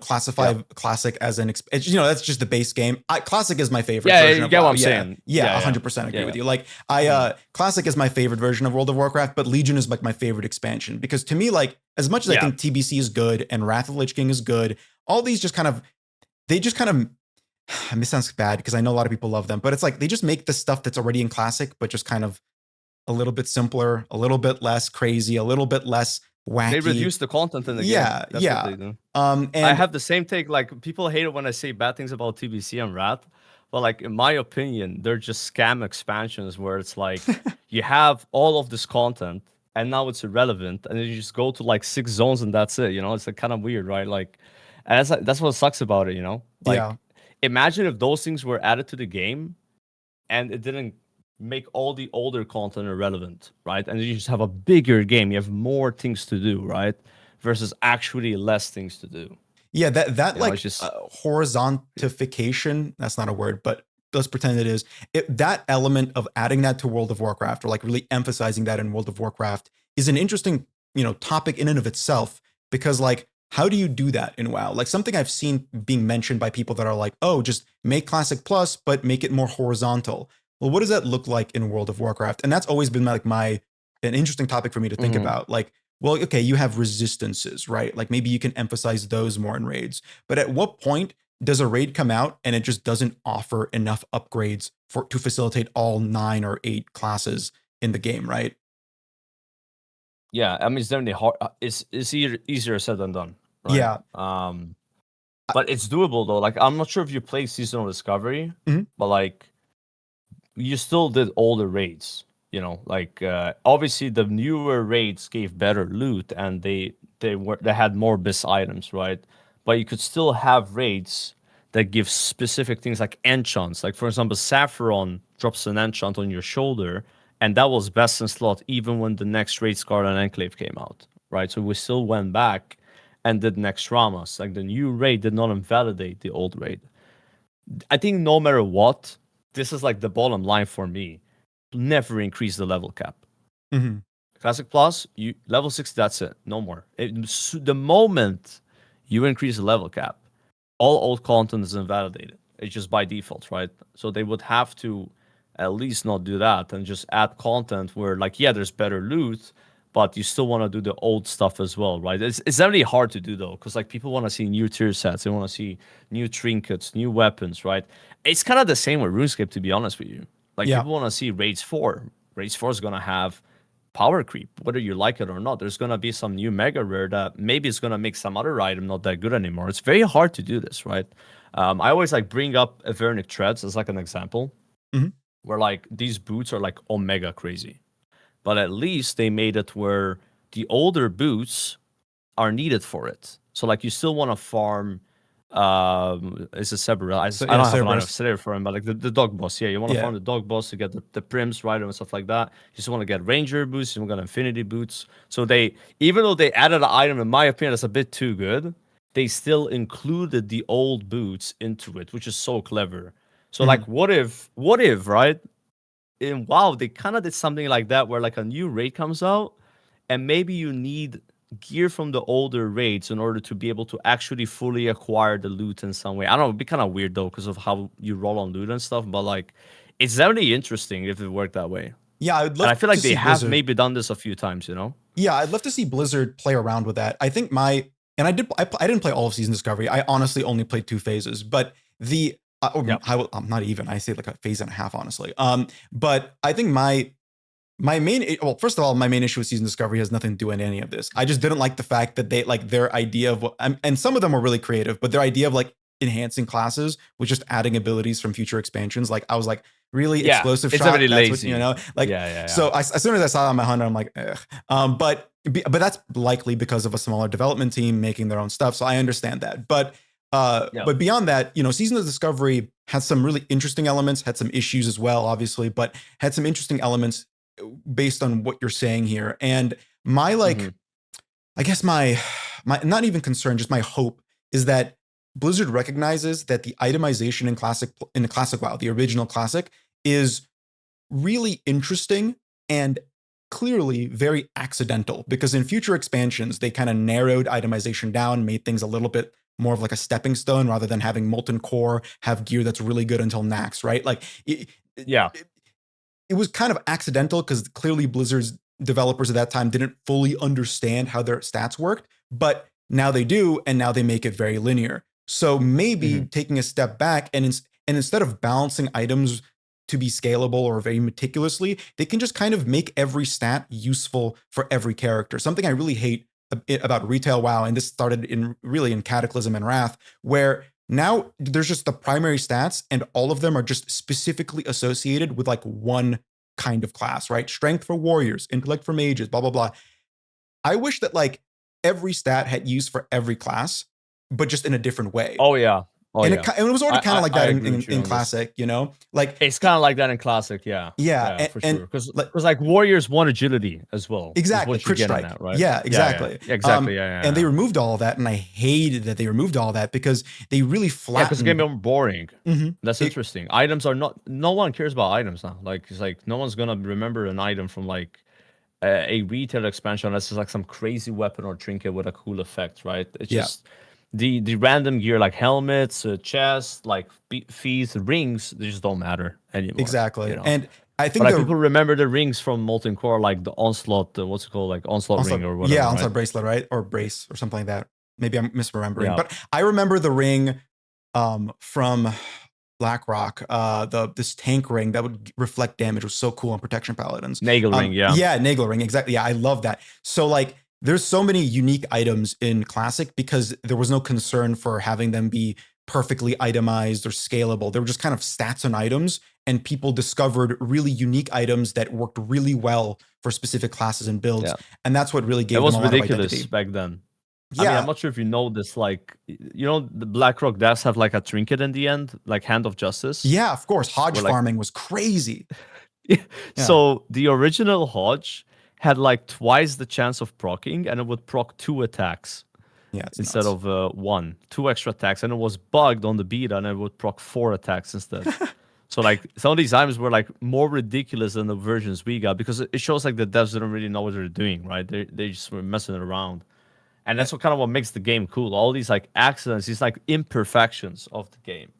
S1: classify
S2: Yeah.
S1: Classic as that's just the base game. Classic is my favorite
S2: Yeah,
S1: version
S2: you
S1: of
S2: get what
S1: WoW.
S2: I'm saying.
S1: Yeah,
S2: Yeah,
S1: 100% agree
S2: yeah,
S1: with
S2: yeah.
S1: you. Like, Classic is my favorite version of World of Warcraft, but Legion is like my favorite expansion because to me, like, as much as I
S2: Yeah.
S1: think TBC is good and Wrath of the Lich King is good, all these they just kind of, this sounds bad because I know a lot of people love them, but it's like they just make the stuff that's already in Classic, but just kind of a little bit simpler, a little bit less crazy, a little bit less wacky.
S2: They reduce the content in the game. That's what they do.
S1: And
S2: I have the same take. Like people hate it when I say bad things about TBC and Rat, but like in my opinion, they're just scam expansions where it's like you have all of this content and now it's irrelevant, and then you just go to like 6 zones and that's it. It's like kind of weird, right? Like, and that's what sucks about it. Like,
S1: yeah.
S2: imagine if those things were added to the game and it didn't make all the older content irrelevant, right? And you just have a bigger game. You have more things to do, right? Versus actually less things to do.
S1: Yeah, that
S2: You know, it's
S1: like
S2: just
S1: horizontification, that's not a word, but let's pretend it is. That element of adding that to World of Warcraft, or like really emphasizing that in World of Warcraft, is an interesting, topic in and of itself, because like how do you do that in WoW? Like something I've seen being mentioned by people that are like, "Oh, just make Classic Plus but make it more horizontal." Well, what does that look like in World of Warcraft? And that's always been like my an interesting topic for me to think
S2: mhm.
S1: about. Like, well, okay, you have resistances, right? Like maybe you can emphasize those more in raids. But at what point does a raid come out and it just doesn't offer enough upgrades for to facilitate all 9 or 8 classes in the game, right?
S2: Yeah, I mean, it's definitely hard. It's easier said than done, right?
S1: Yeah.
S2: But it's doable though. Like, I'm not sure if you play Seasonal Discovery,
S1: Mhm.
S2: but like, you still did all the raids. You know, like obviously the newer raids gave better loot and they had more best items, right? But you could still have raids that give specific things like enchants. Like for example, Saffron drops an enchant on your shoulder, and that was best in slot even when the next raid Scarlet Enclave came out, right? So we still went back and did next Ramas. Like the new raid did not invalidate the old raid. I think no matter what, this is like the bottom line for me. Never increase the level cap.
S1: Mhm.
S2: Classic Plus, you level 6, that's it. No more. The moment you increase the level cap, all old content is invalidated. It's just by default, right? So they would have to at least not do that and just add content where, like, yeah, there's better loot, but you still want to do the old stuff as well, right? It's really hard to do though, because like people want to see new tier sets, they want to see new trinkets, new weapons, right? It's kind of the same with RuneScape, to be honest with you. Like
S1: Yeah.
S2: people want to see Raids 4. Raids 4 is gonna have power creep, whether you like it or not. There's gonna be some new mega rare that maybe it's gonna make some other item not that good anymore. It's very hard to do this, right? I always like bring up Avernic Treads as like an example,
S1: Mhm.
S2: where like these boots are like omega crazy, but at least they made it where the older boots are needed for it. So like you still want to farm. It's a Cerberus.
S1: So
S2: I
S1: yeah,
S2: don't have a line of
S1: Cerberus.
S2: Slayer for him, but like the dog boss. Yeah, you want to
S1: Yeah.
S2: farm the dog boss to get the prims right and stuff like that. You just want to get ranger boots. You want to get infinity boots. So they, even though they added an item, in my opinion, that's a bit too good, they still included the old boots into it, which is so clever. So like,
S1: Mhm.
S2: what if, right? And wow, they kind of did something like that where like a new raid comes out, and maybe you need gear from the older raids in order to be able to actually fully acquire the loot in some way. I don't know, it'd be kind of weird though because of how you roll on loot and stuff, but like it's definitely interesting if it worked that way.
S1: Yeah, I would
S2: And
S1: love
S2: I feel
S1: to
S2: like they
S1: see
S2: have
S1: Blizzard.
S2: maybe done this a few times, you know?
S1: Yeah, I'd love to see Blizzard play around with that. I think my and I did I didn't play all of Season Discovery. I honestly only played 2 phases, but the
S2: Yeah.
S1: not even. I say like a phase and a half, honestly. But I think my main well, first of all, my main issue with Season Discovery has nothing to do with any of this. I just didn't like the fact that they like their idea of what, and some of them were really creative, but their idea of like enhancing classes was just adding abilities from future expansions. Like I was like, really,
S2: Yeah.
S1: explosive
S2: It's
S1: shot.
S2: definitely
S1: That's what
S2: lazy.
S1: like.
S2: Yeah, yeah, yeah.
S1: So as soon as I saw it on my hunter, I'm like, ugh. But that's likely because of a smaller development team making their own stuff. So I understand that.
S2: Yeah.
S1: But beyond that, Season of Discovery had some really interesting elements, had some issues as well, obviously, but had some interesting elements based on what you're saying here. And my
S2: Hmm.
S1: like, I guess my not even concern, just my hope is that Blizzard recognizes that the itemization in the classic WoW, the original classic, is really interesting and clearly very accidental, because in future expansions they kind of narrowed itemization down, made things a little bit more of like a stepping stone rather than having molten core have gear that's really good until max, right? Like it,
S2: Yeah.
S1: it was kind of accidental because clearly Blizzard's developers at that time didn't fully understand how their stats worked, but now they do, and now they make it very linear. So maybe
S2: Hmm.
S1: taking a step back and instead of balancing items to be scalable or very meticulously, they can just kind of make every stat useful for every character. Something I really hate about retail WoW, and this started in really in Cataclysm and Wrath, where now there's just the primary stats, and all of them are just specifically associated with like one kind of class, right? Strength for warriors, intellect for mages, blah, blah, blah. I wish that like every stat had use for every class, but just in a different way.
S2: Oh yeah. Oh
S1: And
S2: yeah,
S1: it was already kind of like
S2: I
S1: that
S2: agree with you
S1: in
S2: on this.
S1: classic, you know, like
S2: It's kind of like that in classic, yeah,
S1: yeah,
S2: yeah, for
S1: and
S2: sure. Because
S1: like
S2: like warriors want agility as well, is
S1: exactly
S2: what you're
S1: crit
S2: getting
S1: strike.
S2: at, right?
S1: Yeah,
S2: Yeah,
S1: exactly.
S2: yeah, exactly, yeah,
S1: And they
S2: yeah,
S1: removed all of that, and I hated that they removed all that because they really
S2: yeah. Because the game
S1: flattened.
S2: become boring.
S1: Mhm.
S2: That's
S1: It,
S2: interesting. Items are not. No one cares about items now. Like it's like no one's gonna remember an item from like a retail expansion unless it's like some crazy weapon or trinket with a cool effect, right? It's
S1: yeah,
S2: just the random gear like helmets, chests, like fees, rings. They just don't matter anymore, you
S1: exactly.
S2: know.
S1: And I
S2: But
S1: think
S2: like
S1: the
S2: people remember the rings from Molten Core, like the Onslaught, what's it called, like Onslaught ring
S1: onslaught,
S2: or
S1: yeah,
S2: whatever, right?
S1: onslaught bracelet, right, or brace or something like that. Maybe I'm misremembering,
S2: Yeah,
S1: but I remember the ring from BlackRock, the this tank ring that would reflect damage was so cool on protection paladins.
S2: Nagel ring, yeah,
S1: Yeah, Nagel ring, exactly. Yeah, I love that. So like, there's so many unique items in Classic because there was no concern for having them be perfectly itemized or scalable. They were just kind of stats on items, and people discovered really unique items that worked really well for specific classes and builds,
S2: yeah.
S1: and that's what really
S2: It
S1: gave them
S2: was
S1: a lot of
S2: ridiculous
S1: identity.
S2: back then. I mean, I'm
S1: Yeah,
S2: not sure if you know this. Like, you know, the BlackRock does have like a trinket in the end, like Hand of Justice,
S1: yeah, of course. Hodge
S2: where like
S1: farming was crazy. Yeah,
S2: so the original Hodge had like twice the chance of proccing, and it would proc 2 attacks
S1: yeah, it's
S2: instead
S1: nuts.
S2: of one, 2 extra attacks, and it was bugged on the beta, and it would proc 4 attacks instead. So like some of these items were like more ridiculous than the versions we got because it shows like the devs didn't really know what they're doing, right? They just were messing it around, and that's what kind of what makes the game cool. All these like accidents, these like imperfections of the game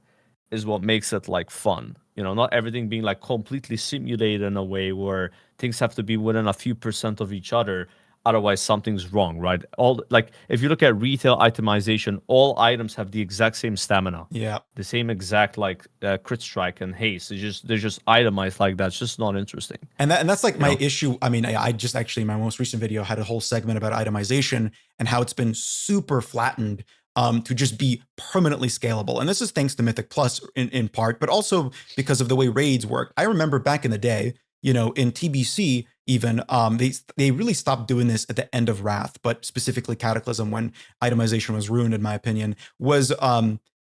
S2: is what makes it like fun. You know, not everything being like completely simulated in a way where things have to be within a few percent of each other. Otherwise, something's wrong, right? All like if you look at retail itemization, all items have the exact same stamina,
S1: Yeah.
S2: the same exact like crit strike and haste. They're just itemized like that. It's just not interesting,
S1: And that's like
S2: you
S1: my
S2: know?
S1: issue. I mean, I just actually in my most recent video had a whole segment about itemization and how it's been super flattened to just be permanently scalable. And this is thanks to Mythic Plus in part, but also because of the way raids work. I remember back in the day, you know, in TBC even they really stopped doing this at the end of Wrath, but specifically Cataclysm when itemization was ruined, in my opinion, was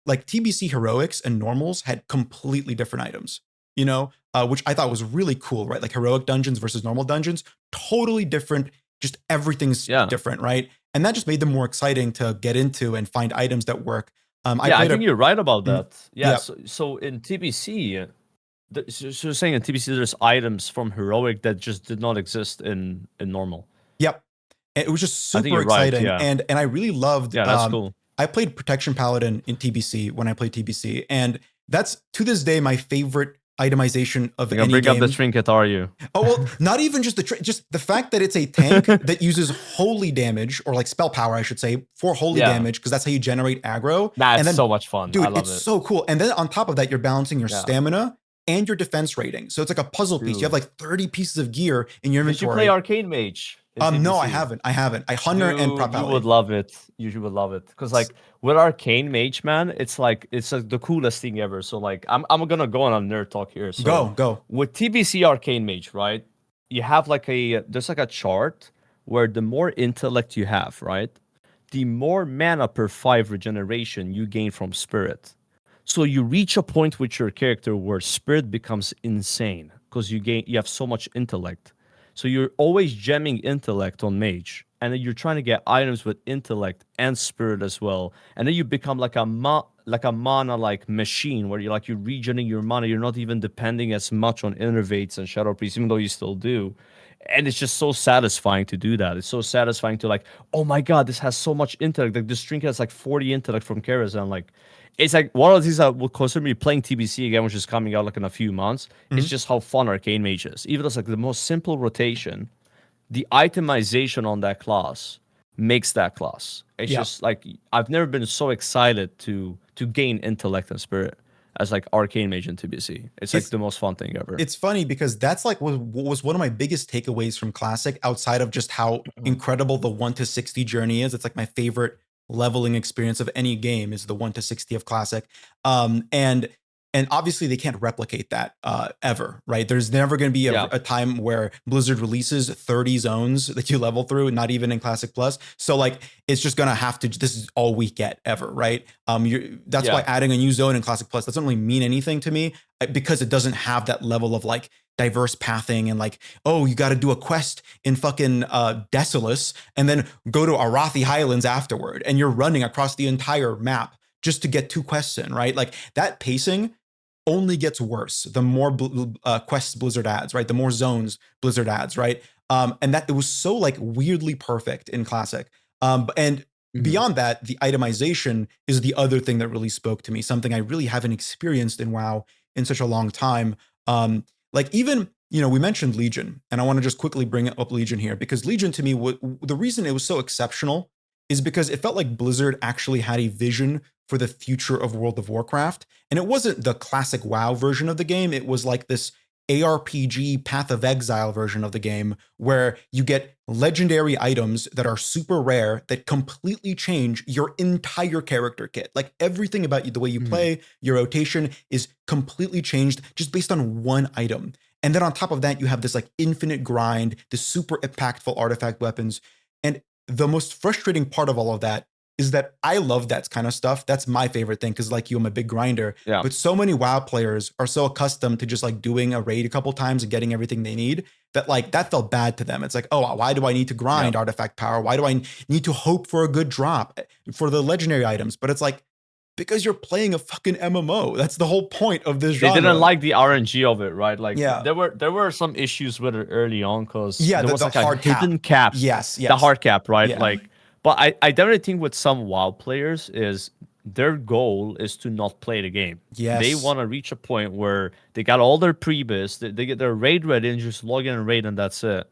S1: like TBC heroics and normals had completely different items. You know, which I thought was really cool, right? Like heroic dungeons versus normal dungeons, totally different. Just everything's
S2: Yeah,
S1: different, right? And that just made them more exciting to get into and find items that work. I
S2: yeah. I
S1: played
S2: think
S1: a,
S2: you're right about
S1: mm,
S2: that. Yeah.
S1: yeah,
S2: So in TBC, so you're saying in TBC there's items from heroic that just did not exist in normal.
S1: yep. It was just
S2: I think
S1: super
S2: you're right.
S1: exciting,
S2: Yeah.
S1: and I really loved.
S2: Yeah, that's cool.
S1: I played Protection Paladin in TBC when I played TBC, and that's to this day my favorite itemization of
S2: You're gonna
S1: any
S2: bring up the
S1: game.
S2: trinket, are you?
S1: Oh well, not even just just the fact that it's a tank that uses holy damage or like spell power, I should say, for holy
S2: Yeah.
S1: damage because that's how you generate aggro.
S2: Nah,
S1: And
S2: it's
S1: then,
S2: so much fun. I
S1: dude,
S2: love
S1: it's
S2: it.
S1: so cool. And then on top of that, you're balancing your
S2: Yeah.
S1: stamina and your defense rating. So it's like a puzzle piece. You have
S2: Dude.
S1: like 30 pieces of gear in your
S2: Did you play
S1: inventory.
S2: Arcane Mage in
S1: No, I
S2: TBC?
S1: haven't. I haven't. I Hunter and
S2: Dude,
S1: Prop
S2: you would
S1: Alley.
S2: love it. You would love it. Cause like with Arcane Mage, man, it's like the coolest thing ever. So like I'm gonna go on a nerd talk here. So
S1: Go.
S2: with TBC Arcane Mage, right? You have like there's like a chart where the more intellect you have, right? The more mana per 5 regeneration you gain from spirit. So you reach a point with your character where spirit becomes insane because you have so much intellect. So you're always gemming intellect on mage, and then you're trying to get items with intellect and spirit as well. And then you become like a mana like machine where you're regening your mana. You're not even depending as much on innervates and shadow priests, even though you still do. And it's just so satisfying to do that. It's so satisfying to like, oh my god, this has so much intellect. Like this trinket has like 40 intellect from Karazhan. Like it's like one of the things that will consider me playing TBC again, which is coming out like in a few months. It's
S1: Mhm.
S2: just how fun Arcane Mage is. Even though it's like the most simple rotation, the itemization on that class makes that class. It's
S1: Yeah.
S2: just like I've never been so excited to gain intellect and spirit as like Arcane Mage in TBC. It's like
S1: It's
S2: the most fun thing ever.
S1: it's funny because that's like what was one of my biggest takeaways from Classic outside of just how incredible the 1 to 60 journey is. It's like my favorite leveling experience of any game is the 1 to 60 of Classic. And And obviously they can't replicate that ever, right? There's never going to be
S2: Yeah.
S1: a time where Blizzard releases 30 zones that you level through, not even in Classic Plus. So like it's just going to have to, this is all we get ever, right? That's why
S2: Yeah.
S1: adding a new zone in Classic Plus doesn't really mean anything to me, because it doesn't have that level of like diverse pathing and like, oh, you got to do a quest in fucking Desolus and then go to Arathi Highlands afterward, and you're running across the entire map just to get 2 quests in, right? Like that pacing only gets worse the more quests Blizzard adds, right? The more zones Blizzard adds, right? And that it was so like weirdly perfect in Classic. And
S2: Mhm.
S1: beyond that, the itemization is the other thing that really spoke to me, something I really haven't experienced in WoW in such a long time. Like even, we mentioned Legion, and I want to just quickly bring up Legion here, because Legion to me, the reason it was so exceptional is because it felt like Blizzard actually had a vision for the future of World of Warcraft. And it wasn't the classic WoW version of the game. It was like this ARPG Path of Exile version of the game where you get legendary items that are super rare that completely change your entire character kit. Like everything about you, the way you
S2: Mhm.
S1: play, your rotation is completely changed just based on one item. And then on top of that, you have this like infinite grind, this super impactful artifact weapons. And the most frustrating part of all of that is that I love that kind of stuff. That's my favorite thing because, like you, I'm a big grinder.
S2: Yeah.
S1: But so many WoW players are so accustomed to just like doing a raid a couple times and getting everything they need that like that felt bad to them. It's like, oh, why do I need to
S2: Yeah.
S1: grind artifact power? Why do I need to hope for a good drop for the legendary items? But it's like, because you're playing a fucking MMO. That's the whole point of this
S2: They didn't
S1: genre.
S2: like the RNG of it, right? Like
S1: Yeah.
S2: there were some issues with it early on because
S1: Yeah,
S2: there was
S1: the
S2: like a
S1: hard cap.
S2: hidden cap,
S1: Yes,
S2: the
S1: yes.
S2: hard cap, right?
S1: Yeah.
S2: Like, but I definitely think with some WoW players is their goal is to not play the game. They
S1: Yes.
S2: want to reach a point where they got all their pre-bis, they get their raid ready and just log in and raid and that's it.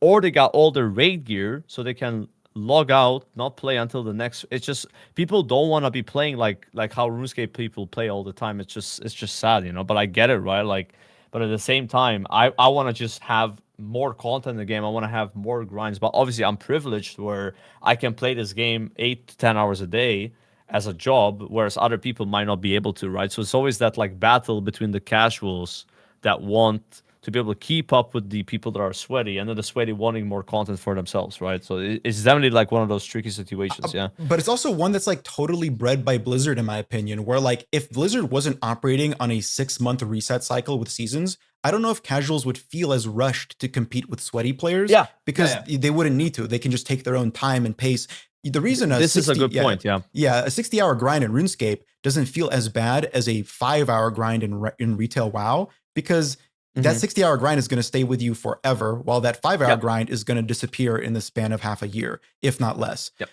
S2: Or they got all their raid gear so they can log out, not play until the next. It's just people don't want to be playing like how RuneScape people play all the time. It's just sad, But I get it, right? Like, but at the same time, I want to just have more content in the game. I want to have more grinds. But obviously, I'm privileged where I can play this game 8 to 10 hours a day as a job, whereas other people might not be able to, right? So it's always that like battle between the casuals that want to be able to keep up with the people that are sweaty and then the sweaty wanting more content for themselves, right? So it's definitely like one of those tricky situations, yeah.
S1: But it's also one that's like totally bred by Blizzard, in my opinion, where like if Blizzard wasn't operating on a 6-month reset cycle with seasons, I don't know if casuals would feel as rushed to compete with sweaty players
S2: Yeah.
S1: because they wouldn't need to. They can just take their own time and pace. The reason a
S2: This is a
S1: 60,
S2: good point, yeah.
S1: a 60-hour grind in RuneScape doesn't feel as bad as a 5-hour grind in retail WoW, because that
S2: Hmm.
S1: 60-hour grind is going to stay with you forever, while that 5-hour
S2: Yep.
S1: grind is going to disappear in the span of half a year, if not less.
S2: Yep.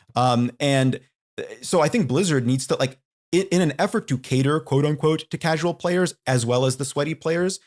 S1: And so I think Blizzard needs to like, in an effort to cater, quote unquote, to casual players as well as the sweaty players,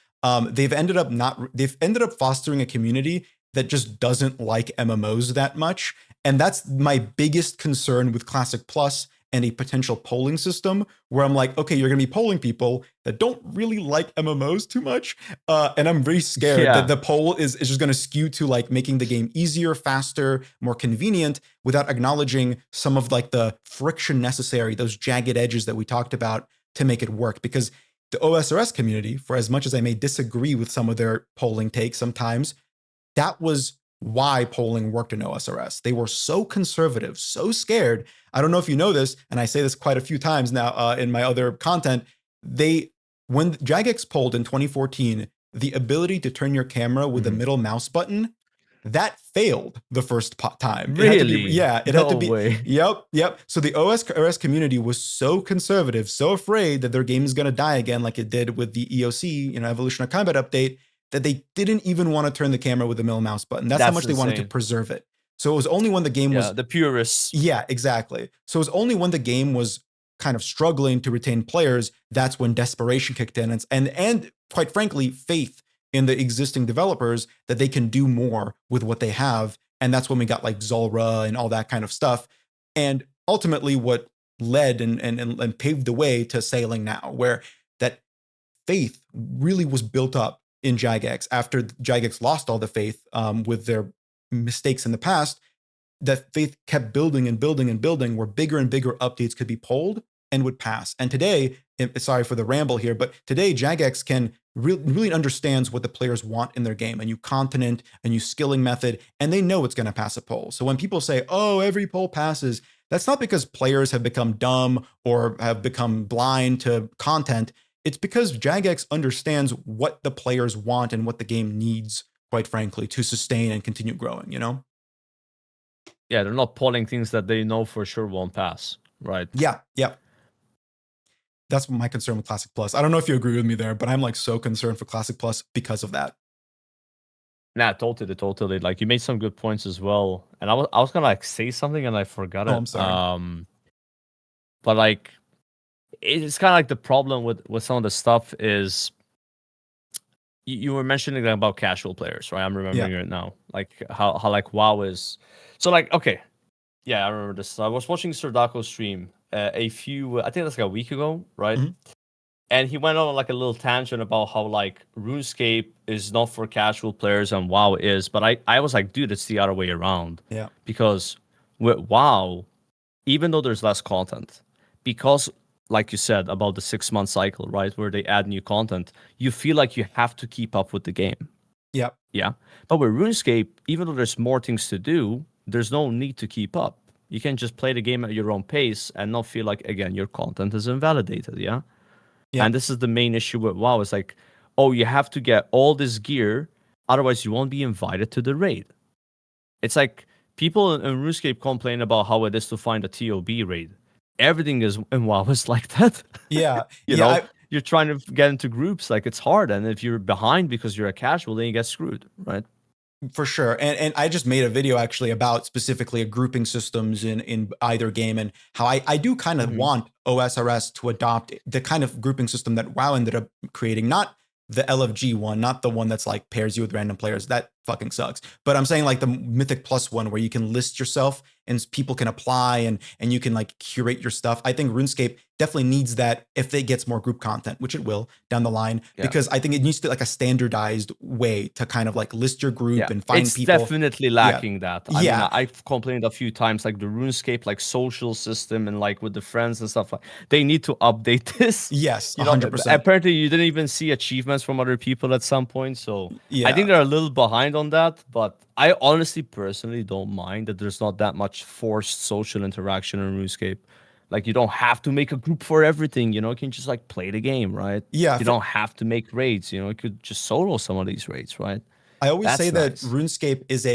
S1: they've ended up fostering a community that just doesn't like MMOs that much. And that's my biggest concern with Classic Plus and a potential polling system where I'm like, okay, you're going to be polling people that don't really like MMOs too much. And I'm very scared that
S2: Yeah.
S1: the poll is just going to skew to like making the game easier, faster, more convenient without acknowledging some of like the friction necessary, those jagged edges that we talked about to make it work. Because the OSRS community, for as much as I may disagree with some of their polling takes sometimes, that was why polling worked in OSRS. They were so conservative, so scared. I don't know if you know this, and I say this quite a few times now in my other content. When Jagex polled in 2014, the ability to turn your camera with the
S2: Hmm.
S1: middle mouse button, that failed the first time. It had to be,
S2: Really?
S1: yeah, it had to
S2: No
S1: be,
S2: way.
S1: yep. So the OSRS community was so conservative, so afraid that their game is going to die again, like it did with the EOC, Evolution of Combat update, that they didn't even want to turn the camera with the middle mouse button. That's how
S2: That's
S1: much they wanted to
S2: insane.
S1: preserve it. So it was only when the game
S2: Yeah,
S1: was,
S2: the purists.
S1: yeah, exactly. So it was only when the game was kind of struggling to retain players, that's when desperation kicked in, and quite frankly, faith in the existing developers that they can do more with what they have. And that's when we got like Zulrah and all that kind of stuff. And ultimately what led and paved the way to Sailing Now, where that faith really was built up in Jagex after Jagex lost all the faith with their mistakes in the past. That faith kept building and building and building, where bigger and bigger updates could be pulled. and would pass. And today, sorry for the ramble here, but today Jagex can really understands what the players want in their game, a new continent, a new skilling method, and they know it's going to pass a poll. So when people say, "Oh, every poll passes," that's not because players have become dumb or have become blind to content. It's because Jagex understands what the players want and what the game needs, quite frankly, to sustain and continue growing, you know?
S2: Yeah, they're not polling things that they know for sure won't pass, right?
S1: Yeah, yeah. That's my concern with Classic Plus. I don't know if you agree with me there, but I'm like so concerned for Classic Plus because of that.
S2: Nah, totally. Like you made some good points as well. And I was gonna like say something and I forgot
S1: Oh,
S2: it.
S1: I'm sorry.
S2: But like it's kind of like the problem with some of the stuff is you were mentioning about casual players, right? I'm
S1: Yeah.
S2: remembering it now. Like how like WoW is. So like okay, yeah, I remember this. I was watching Sardako stream I think that's like a week ago, right?
S1: Mhm.
S2: And he went on like a little tangent about how like RuneScape is not for casual players and WoW is. But I was like, dude, it's the other way around.
S1: Yeah.
S2: Because with WoW, even though there's less content, because like you said about the 6 month cycle, right, where they add new content, you feel like you have to keep up with the game.
S1: Yeah.
S2: Yeah. But with RuneScape, even though there's more things to do, there's no need to keep up. You can just play the game at your own pace and not feel like, again, your content is invalidated. Yeah.
S1: Yeah.
S2: And this is the main issue with WoW. It's like, oh, you have to get all this gear, otherwise you won't be invited to the raid. It's like people in RuneScape complain about how it is to find a TOB raid. Everything is in WoW is like that.
S1: Yeah.
S2: You
S1: Yeah.
S2: know, you're trying to get into groups, like it's hard. And if you're behind because you're a casual, then you get screwed, right?
S1: For sure. And I just made a video actually about specifically a grouping systems in either game and how I do kind of
S2: Mm-hmm.
S1: want OSRS to adopt the kind of grouping system that WoW ended up creating, not the LFG one, not the one that's like pairs you with random players. That fucking sucks. But I'm saying like the Mythic Plus one where you can list yourself and people can apply and you can like curate your stuff. I think RuneScape definitely needs that if it gets more group content, which it will down the line,
S2: Yeah.
S1: because I think it needs to like a standardized way to kind of like list your group
S2: Yeah,
S1: and find
S2: it's
S1: people.
S2: definitely
S1: Yeah.
S2: lacking that. I mean,
S1: Yeah.
S2: I've complained a few times, like the RuneScape, like social system and like with the friends and stuff. Like they need to update this.
S1: Yes.
S2: You know,
S1: 100%.
S2: apparently you didn't even see achievements from other people at some point, so I think
S1: Yeah.
S2: they're a little behind on that. But I honestly, personally, don't mind that there's not that much forced social interaction in RuneScape. Like you don't have to make a group for everything. You know, you can just like play the game, right?
S1: Yeah.
S2: You don't have to make raids. You know, you could just solo some of these raids, right?
S1: I always say
S2: That's
S1: that
S2: nice.
S1: RuneScape is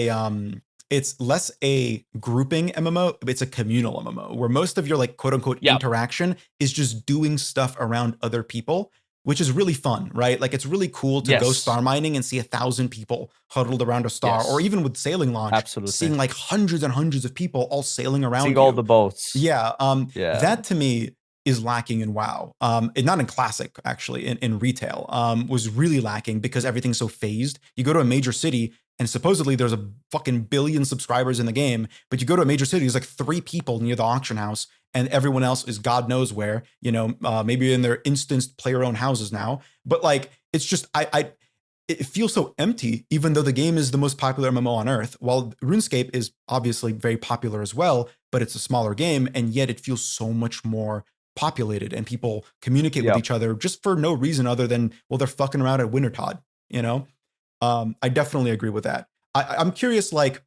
S1: it's less a grouping MMO, it's a communal MMO where most of your like quote unquote
S2: Yeah.
S1: interaction is just doing stuff around other people, which is really fun, right? Like it's really cool to go
S2: Yes.
S1: star mining and see 1,000 people huddled around a star, or
S2: Yes.
S1: even with sailing launch,
S2: Absolutely.
S1: seeing like hundreds and hundreds of people all sailing around
S2: Seeing
S1: you.
S2: all the boats.
S1: Yeah,
S2: Yeah.
S1: that to me is lacking in WoW. Not in Classic, actually, in retail, was really lacking because everything's so phased. You go to a major city, and supposedly there's a fucking billion subscribers in the game, but you go to a major city, there's like 3 people near the auction house, and everyone else is God knows where. You know, maybe in their instanced player-owned houses now. But like, it's just it feels so empty, even though the game is the most popular MMO on Earth. While RuneScape is obviously very popular as well, but it's a smaller game, and yet it feels so much more populated, and people communicate with
S2: Yep.
S1: each other just for no reason other than, well, they're fucking around at Wintertod, you know? I definitely agree with that. I'm curious, like,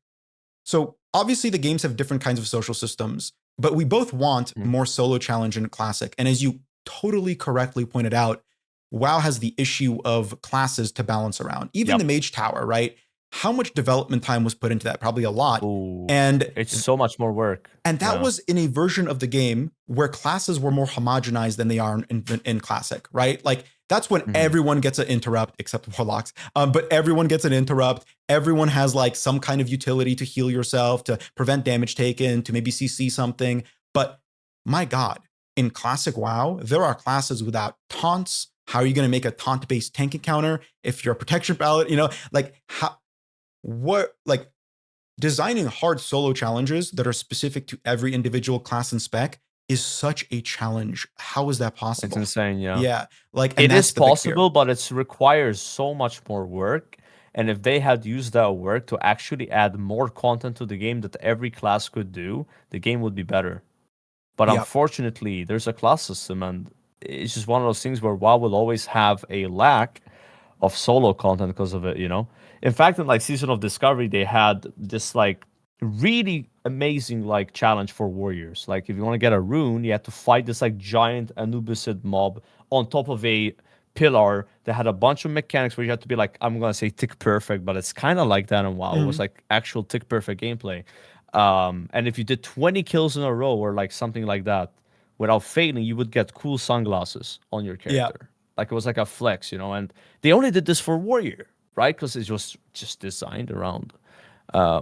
S1: so obviously the games have different kinds of social systems, but we both want
S2: Mhm.
S1: more solo challenge in Classic. And as you totally correctly pointed out, WoW has the issue of classes to balance around. Even the
S2: Yep.
S1: Mage Tower, right? How much development time was put into that? Probably a lot.
S2: Ooh,
S1: And
S2: it's so much more work.
S1: that
S2: Yeah.
S1: was in a version of the game where classes were more homogenized than they are in Classic, right? Like that's when
S2: Mhm.
S1: everyone gets an interrupt, except Warlocks. But everyone gets an interrupt. Everyone has like some kind of utility to heal yourself, to prevent damage taken, to maybe CC something. But my God, in Classic WoW, there are classes without taunts. How are you going to make a taunt-based tank encounter if you're a protection ballot? You know, like how, what, like designing hard solo challenges that are specific to every individual class and spec is such a challenge. How is that
S2: It's
S1: possible?
S2: insane. Yeah.
S1: Yeah, like, and
S2: It is
S1: that's the big fear.
S2: possible, but it requires so much more work. And if they had used that work to actually add more content to the game that every class could do, the game would be better. But
S1: Yep.
S2: unfortunately, there's a class system, and it's just one of those things where WoW will always have a lack of solo content because of it, you know? In fact, in like Season of Discovery, they had this like really amazing like challenge for warriors. Like if you want to get a rune, you had to fight this like giant Anubisid mob on top of a pillar that had a bunch of mechanics where you had to be like, I'm gonna say tick perfect, but it's kind of like that in WoW. It was
S1: Mhm.
S2: like actual tick perfect gameplay. And if you did 20 kills in a row or like something like that without failing, you would get cool sunglasses on your
S1: Yeah.
S2: character. Like it was like a flex, you know. And they only did this for warrior, right? Because it was just designed around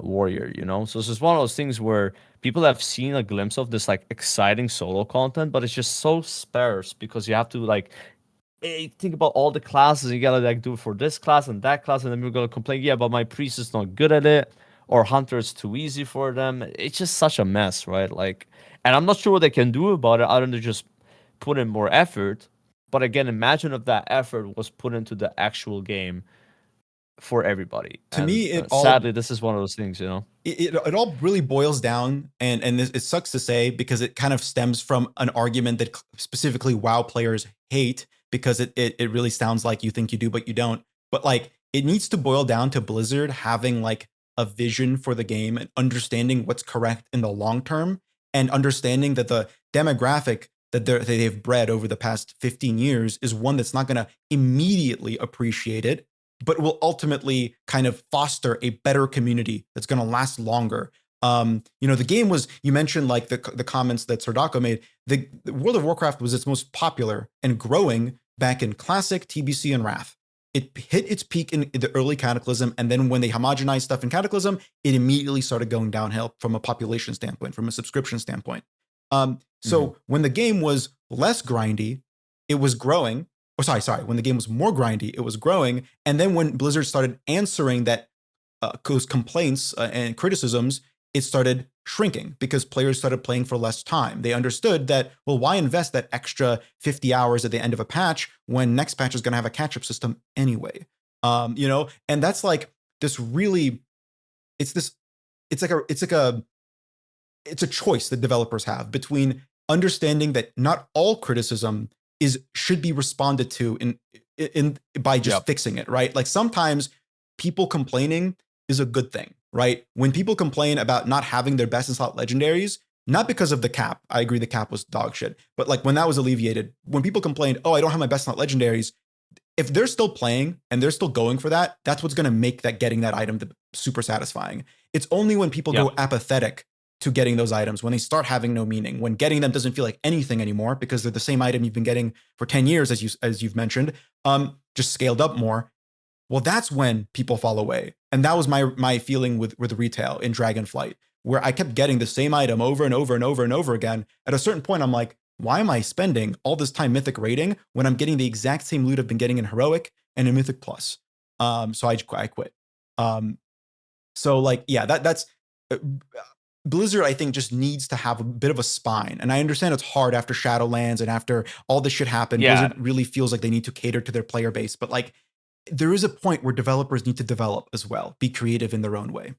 S2: warrior, you know. So it's just one of those things where people have seen a glimpse of this like exciting solo content, but it's just so sparse because you have to like think about all the classes you gotta like do it for this class and that class, and then we're gonna complain, yeah, but my priest is not good at it, or hunter is too easy for them. It's just such a mess, right? Like, and I'm not sure what they can do about it other than just put in more effort. But again, imagine if that effort was put into the actual game for everybody.
S1: To
S2: And
S1: me, it all
S2: sadly, this is one of those things, you know.
S1: it all really boils down, and it sucks to say because it kind of stems from an argument that specifically WoW players hate, because it really sounds like you think you do but you don't. But like, it needs to boil down to Blizzard having like a vision for the game and understanding what's correct in the long term, and understanding that the demographic that they've bred over the past 15 years is one that's not going to immediately appreciate it, but will ultimately kind of foster a better community that's going to last longer. The game was, you mentioned like the comments that Sordako made. The World of Warcraft was its most popular and growing back in Classic, TBC, and Wrath. It hit its peak in the early Cataclysm, and then when they homogenized stuff in Cataclysm, it immediately started going downhill from a population standpoint, from a subscription standpoint.
S2: Mhm.
S1: So when the game was less grindy, it was growing. Oh, sorry. When the game was more grindy, it was growing. And then when Blizzard started answering those complaints and criticisms, it started shrinking because players started playing for less time. They understood that, well, why invest that extra 50 hours at the end of a patch when next patch is going to have a catch-up system anyway? And that's like this really, it's this, it's a choice that developers have between understanding that not all criticism should be responded to in by just
S2: Yep.
S1: fixing it, right? Like sometimes people complaining is a good thing, right? When people complain about not having their best in slot legendaries, not because of the cap, I agree the cap was dog shit, but like when that was alleviated, when people complained, oh, I don't have my best in slot legendaries, if they're still playing and they're still going for that, that's what's going to make that getting that item super satisfying. It's only when people
S2: Yep.
S1: go apathetic to getting those items, when they start having no meaning, when getting them doesn't feel like anything anymore because they're the same item you've been getting for 10 years, as you've mentioned, just scaled up more. Well, that's when people fall away. And that was my feeling with retail in Dragonflight, where I kept getting the same item over and over and over and over again. At a certain point, I'm like, why am I spending all this time Mythic raiding when I'm getting the exact same loot I've been getting in Heroic and in Mythic Plus? So I quit. So like, yeah, that's uh, Blizzard, I think, just needs to have a bit of a spine. And I understand it's hard after Shadowlands and after all this shit happened.
S2: Yeah,
S1: Blizzard really feels like they need to cater to their player base, but like, there is a point where developers need to develop as well, be creative in their own way.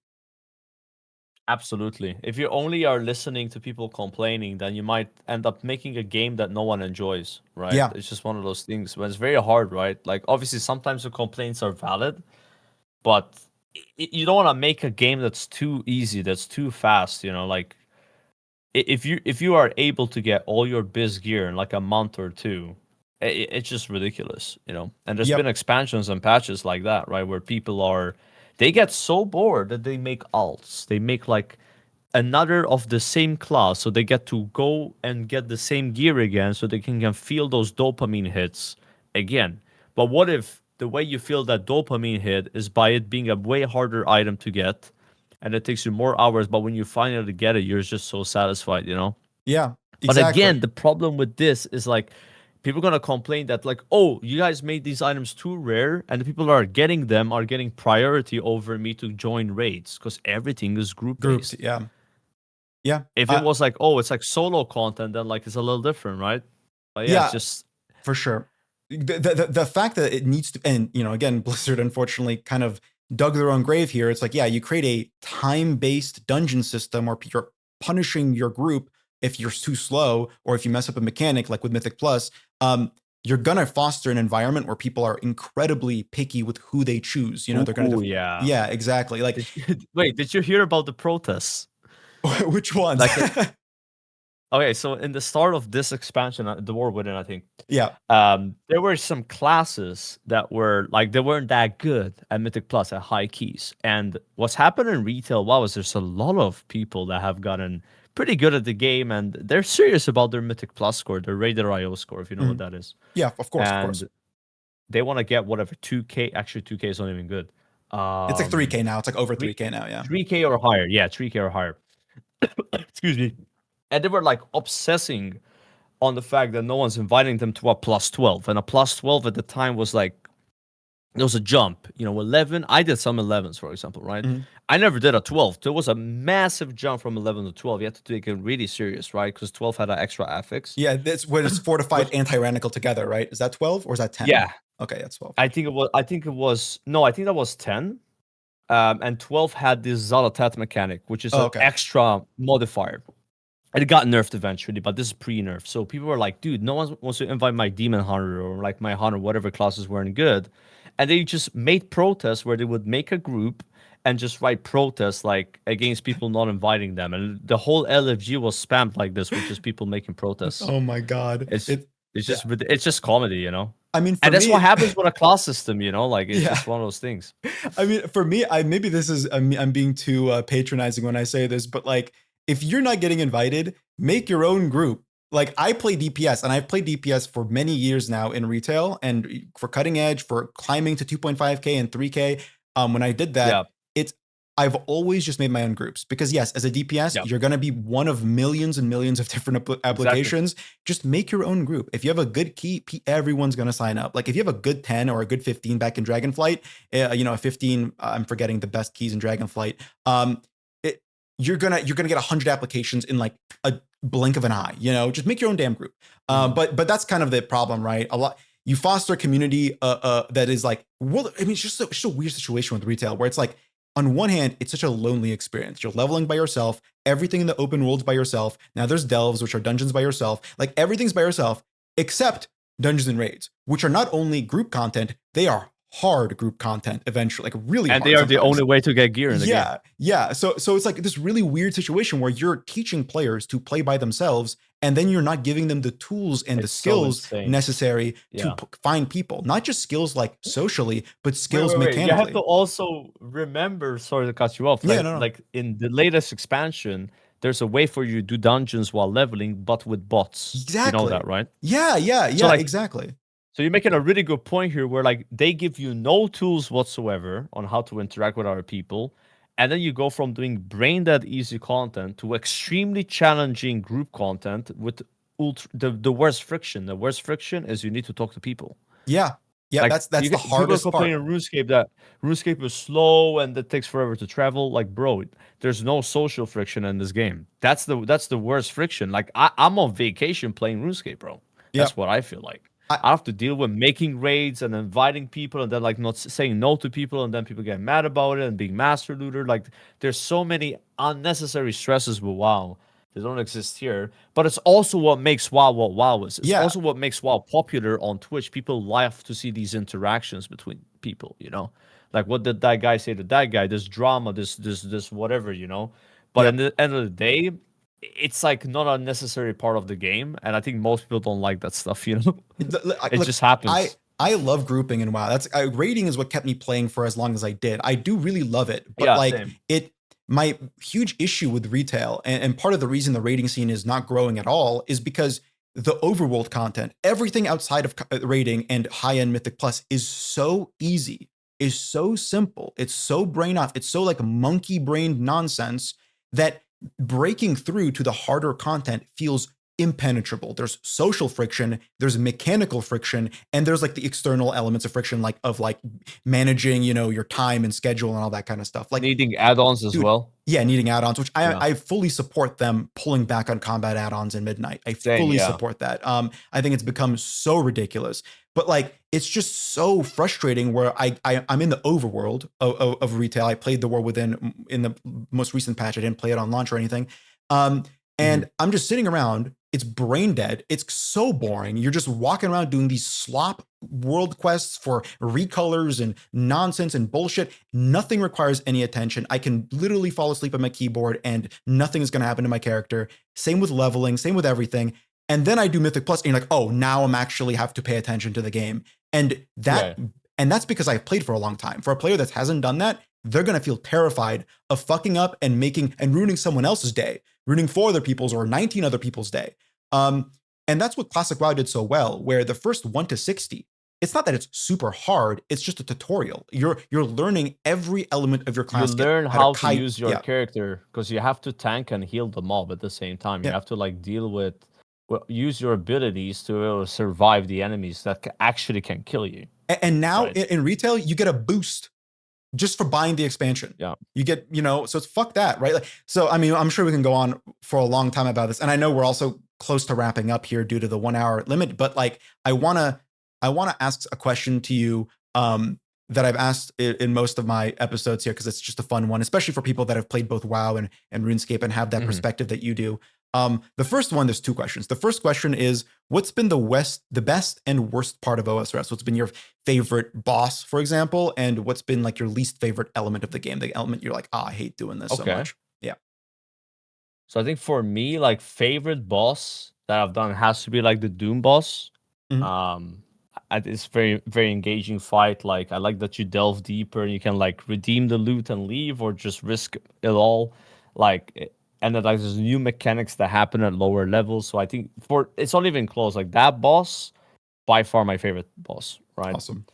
S2: absolutely. If you only are listening to people complaining, then you might end up making a game that no one enjoys, right?
S1: Yeah.
S2: It's just one of those things when it's very hard, right? Like obviously sometimes the complaints are valid, but you don't want to make a game that's too easy, that's too fast, you know, like if you are able to get all your biz gear in like a month or two, it's just ridiculous, you know. And there's been
S1: Yep.
S2: expansions and patches like that, right, where people are they get so bored that they make alts. They make like another of the same class, so they get to go and get the same gear again, so they can feel those dopamine hits again. But what if the way you feel that dopamine hit is by it being a way harder item to get, and it takes you more hours, but when you finally get it, you're just so satisfied, you know?
S1: Yeah.
S2: But again,
S1: Exactly.
S2: the problem with this is like people are gonna complain that like, oh, you guys made these items too rare, and the people that are getting them are getting priority over me to join raids because everything is group
S1: Grouped.
S2: based.
S1: Yeah. Yeah.
S2: If it was like, oh, it's like solo content, then like it's a little different, right? But yeah, it's
S1: Yeah.
S2: just
S1: For sure. The fact that it needs to, and again, Blizzard unfortunately kind of dug their own grave here. It's like, yeah, you create a time based dungeon system where you're punishing your group if you're too slow or if you mess up a mechanic like with Mythic Plus, you're gonna foster an environment where people are incredibly picky with who they choose. You know, they're gonna
S2: Oh yeah.
S1: yeah, exactly. Like
S2: Wait, did you hear about the protests?
S1: which ones?
S2: Like, okay, so in the start of this expansion, the War Within, I think,
S1: Yeah.
S2: there were some classes that were like they weren't that good at Mythic Plus at high keys. And what's happened in retail WoW is there's a lot of people that have gotten pretty good at the game, and they're serious about their Mythic Plus score, their Raider IO score, if you know what
S1: Mhm.
S2: that is.
S1: Yeah, of course, of course.
S2: And they want to get whatever 2K. Actually, 2K is not even good.
S1: It's like 3K now. It's like over
S2: 3,
S1: 3K now. Yeah.
S2: 3K or higher. Yeah, 3K or higher. Excuse me. And they were like obsessing on the fact that no one's inviting them to a plus 12. And a plus 12 at the time was like, there was a jump, 11. I did some 11s, for example, right?
S1: Mhm.
S2: I never did a 12. There was a massive jump from 11 to 12. You had to take it really serious, right? Because 12 had an extra affix.
S1: Yeah, that's when it's fortified
S2: Was,
S1: anti-tyrannical together, right? Is that 12 or is that 10?
S2: yeah,
S1: Okay, that's 12.
S2: no, I think that was 10. And 12 had this Zalatat mechanic, which is
S1: Oh,
S2: an
S1: okay.
S2: extra modifier. And it got nerfed eventually, but this is pre-nerf. So people were like, dude, no one wants to invite my demon hunter or like my hunter, whatever classes weren't good. And they just made protests where they would make a group and just write protests like against people not inviting them. And the whole LFG was spammed like this, with just people making protests.
S1: Oh my God.
S2: It's it's just comedy,
S1: I mean, for
S2: And that's
S1: me,
S2: what happens with a class system, like it's
S1: yeah.
S2: just one of those things.
S1: I mean, for me, maybe this is I'm being too patronizing when I say this, but like, if you're not getting invited, make your own group. Like, I play DPS, and I've played DPS for many years now in retail, and for cutting edge, for climbing to 2.5K and 3K. When I did that,
S2: Yeah.
S1: it's I've always just made my own groups because yes, as a DPS,
S2: Yeah.
S1: you're gonna be one of millions and millions of different applications. Just make your own group. If you have a good key, everyone's gonna sign up. Like if you have a good 10 or a good 15 back in Dragonflight, a 15. I'm forgetting the best keys in Dragonflight. You're gonna get 100 applications in like a blink of an eye. Just make your own damn group. But that's kind of the problem, right? A lot. You foster a community that is like, well, I mean, it's just a weird situation with retail where it's like, on one hand, it's such a lonely experience. You're leveling by yourself. Everything in the open world's by yourself. Now there's delves, which are dungeons by yourself. Like everything's by yourself, except dungeons and raids, which are not only group content, they are hard group content eventually, like really
S2: And
S1: hard.
S2: they are the
S1: sometimes.
S2: only way to get gear in the game.
S1: Yeah. So it's like this really weird situation where you're teaching players to play by themselves, and then you're not giving them the tools and the
S2: It's so
S1: skills
S2: insane.
S1: necessary
S2: Yeah.
S1: to find people. Not just skills like socially, but skills
S2: Wait. You have
S1: mechanically.
S2: to also remember, sorry to cut you off,
S1: Yeah,
S2: like,
S1: no.
S2: like in the latest expansion, there's a way for you to do dungeons while leveling, but with bots.
S1: Exactly.
S2: You know that, right?
S1: Yeah,
S2: So, like,
S1: exactly.
S2: So you're making a really good point here where like they give you no tools whatsoever on how to interact with other people. And then you go from doing brain dead easy content to extremely challenging group content with the worst friction. The worst friction is you need to talk to people.
S1: Yeah,
S2: Like
S1: that's the
S2: people are
S1: hardest
S2: complaining
S1: part.
S2: in RuneScape that RuneScape is slow and it takes forever to travel. Like, bro, there's no social friction in this game. That's the worst friction. Like I'm on vacation playing RuneScape, bro.
S1: Yeah,
S2: That's what I feel like. I have to deal with making raids and inviting people and then like not saying no to people and then people get mad about it and being master looter. Like there's so many unnecessary stresses with WoW. They don't exist here. But it's also what makes WoW what WoW is. It's also what makes WoW popular on Twitch. People love to see these interactions between people, Like what did that guy say to that guy? This drama, this whatever, But at the end of the day, it's like not a necessary part of the game, and I think most people don't like that stuff. It just happens.
S1: I love grouping in WoW. That's raiding is what kept me playing for as long as I did. I do really love it, but
S2: Yeah,
S1: like
S2: same.
S1: my huge issue with retail, and part of the reason the raiding scene is not growing at all, is because the overworld content, everything outside of raiding and high-end Mythic Plus is so easy, is so simple, it's so brain off, it's so like monkey-brained nonsense that breaking through to the harder content feels impenetrable. There's social friction, there's mechanical friction, and there's like the external elements of friction, like managing, your time and schedule and all that kind of stuff. Like
S2: Needing add-ons as well.
S1: Yeah, needing add-ons, which I fully support them pulling back on combat add-ons in Midnight. I fully support that. I think it's become so ridiculous. But like, it's just so frustrating where I'm in the overworld of retail. I played the War Within in the most recent patch. I didn't play it on launch or anything. And
S2: Hmm.
S1: And I'm just sitting around. It's brain dead. It's so boring. You're just walking around doing these slop world quests for recolors and nonsense and bullshit. Nothing requires any attention. I can literally fall asleep on my keyboard and nothing is going to happen to my character. Same with leveling, same with everything. And then I do Mythic Plus, and you're like, oh, now I'm actually have to pay attention to the game. And
S2: Yeah,
S1: that's because I've played for a long time. For a player that hasn't done that, they're gonna feel terrified of fucking up and making and ruining someone else's day, ruining 4 other people's or 19 other people's day. And that's what Classic WoW did so well, where the first 1 to 60, it's not that it's super hard, it's just a tutorial. You're learning every element of your
S2: you
S1: class,
S2: learn
S1: how to
S2: how to
S1: kite.
S2: use your
S1: Yeah,
S2: character because you have to tank and heal the mob at the same time. You
S1: yeah.
S2: have to like deal with, well, use your abilities to survive the enemies that actually can kill you.
S1: And now
S2: Right.
S1: in retail, you get a boost just for buying the expansion.
S2: Yeah.
S1: You get, so it's fuck that, right? Like, so, I mean, I'm sure we can go on for a long time about this. And I know we're also close to wrapping up here due to the 1 hour limit, but like, I want to ask a question to you, that I've asked in most of my episodes here, because it's just a fun one, especially for people that have played both WoW and RuneScape and have that
S2: Mhm.
S1: perspective that you do. The first one, there's 2 questions. The first question is, what's been the best and worst part of OSRS? What's been your favorite boss, for example, and what's been like your least favorite element of the game? The element you're like, I hate doing this so
S2: Okay.
S1: much. Yeah.
S2: So I think for me, like favorite boss that I've done has to be like the Doom boss.
S1: Mhm.
S2: Um, it's very engaging fight. Like I like that you delve deeper and you can like redeem the loot and leave or just risk it all. And then like there's new mechanics that happen at lower levels. So I think for it's not even close. Like that boss, by far my favorite boss, right?
S1: Awesome.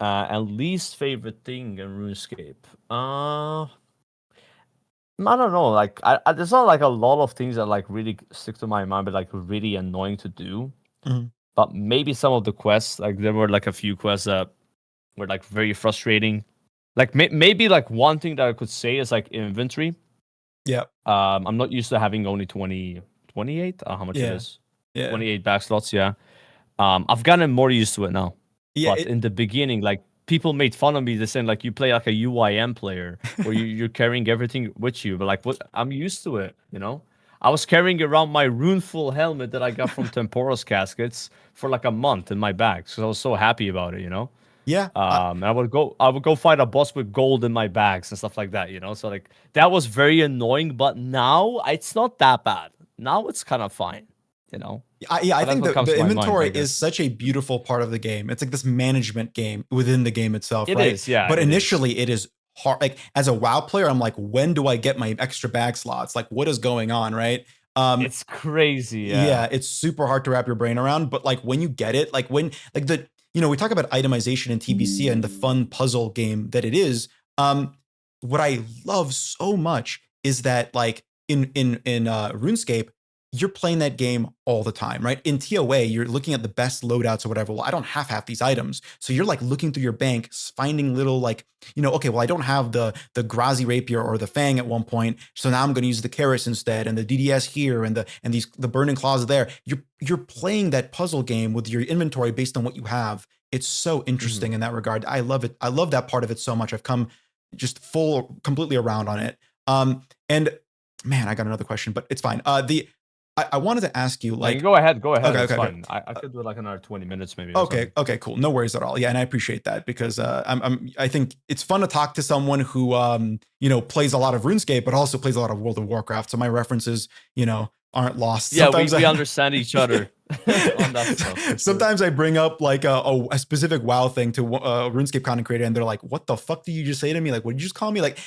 S2: And least favorite thing in RuneScape. I don't know. Like, there's not like a lot of things that like really stick to my mind, but like really annoying to do.
S1: Mhm.
S2: But maybe some of the quests, like there were like a few quests that were like very frustrating. Like maybe like one thing that I could say is like inventory.
S1: Yeah.
S2: I'm not used to having only 28. How much it
S1: Yeah.
S2: is?
S1: Yeah.
S2: 28 back slots. Yeah. I've gotten more used to it now.
S1: Yeah.
S2: But in the beginning, like people made fun of me. They saying like you play like a UIM player where you're carrying everything with you. But like what I'm used to it, you know? I was carrying around my runeful helmet that I got from Temporos caskets for like a month in my bag. So I was so happy about it, you know?
S1: Yeah.
S2: And I would go fight a boss with gold in my bags and stuff like that, you know? So like that was very annoying, but now it's not that bad. Now it's kind of fine, you know?
S1: I
S2: But that's
S1: think
S2: what comes
S1: the
S2: to my mind,
S1: inventory
S2: I
S1: is
S2: guess.
S1: such a beautiful part of the game. It's like this management game within the game itself,
S2: It
S1: right?
S2: is, yeah,
S1: But
S2: it is.
S1: initially, it is hard. Like as a WoW player, I'm like, when do I get my extra bag slots? Like, what is going on, right?
S2: It's crazy, yeah.
S1: Yeah, it's super hard to wrap your brain around. But like when you get it, like when like we talk about itemization in TBC and the fun puzzle game that it is. What I love so much is that like in RuneScape, you're playing that game all the time, right? In TOA, you're looking at the best loadouts or whatever. Well, I don't have half these items, so you're like looking through your bank, finding little like, okay, well, I don't have the Grazi rapier or the Fang at one point, so now I'm going to use the Karis instead, and the DDS here, and the Burning Claws there. You're playing that puzzle game with your inventory based on what you have. It's so
S2: Mhm.
S1: interesting in that regard. I love it. I love that part of it so much. I've come just completely around on it. And man, I got another question, but it's fine. I wanted to ask you,
S2: No, you
S1: like,
S2: go ahead,
S1: okay,
S2: it's
S1: okay, okay.
S2: fine. I could do, like, another 20 minutes maybe or
S1: Okay,
S2: something.
S1: okay, cool. No worries at all. Yeah, and I appreciate that because I think it's fun to talk to someone who plays a lot of RuneScape, but also plays a lot of World of Warcraft. So my references, aren't lost.
S2: Yeah, we
S1: Sometimes
S2: we
S1: I
S2: understand each other on that stuff for sure.
S1: sometimes I bring up like a specific WoW thing to a RuneScape content creator, and they're like, "What the fuck did you just say to me? Like, what did you just call me?" Like,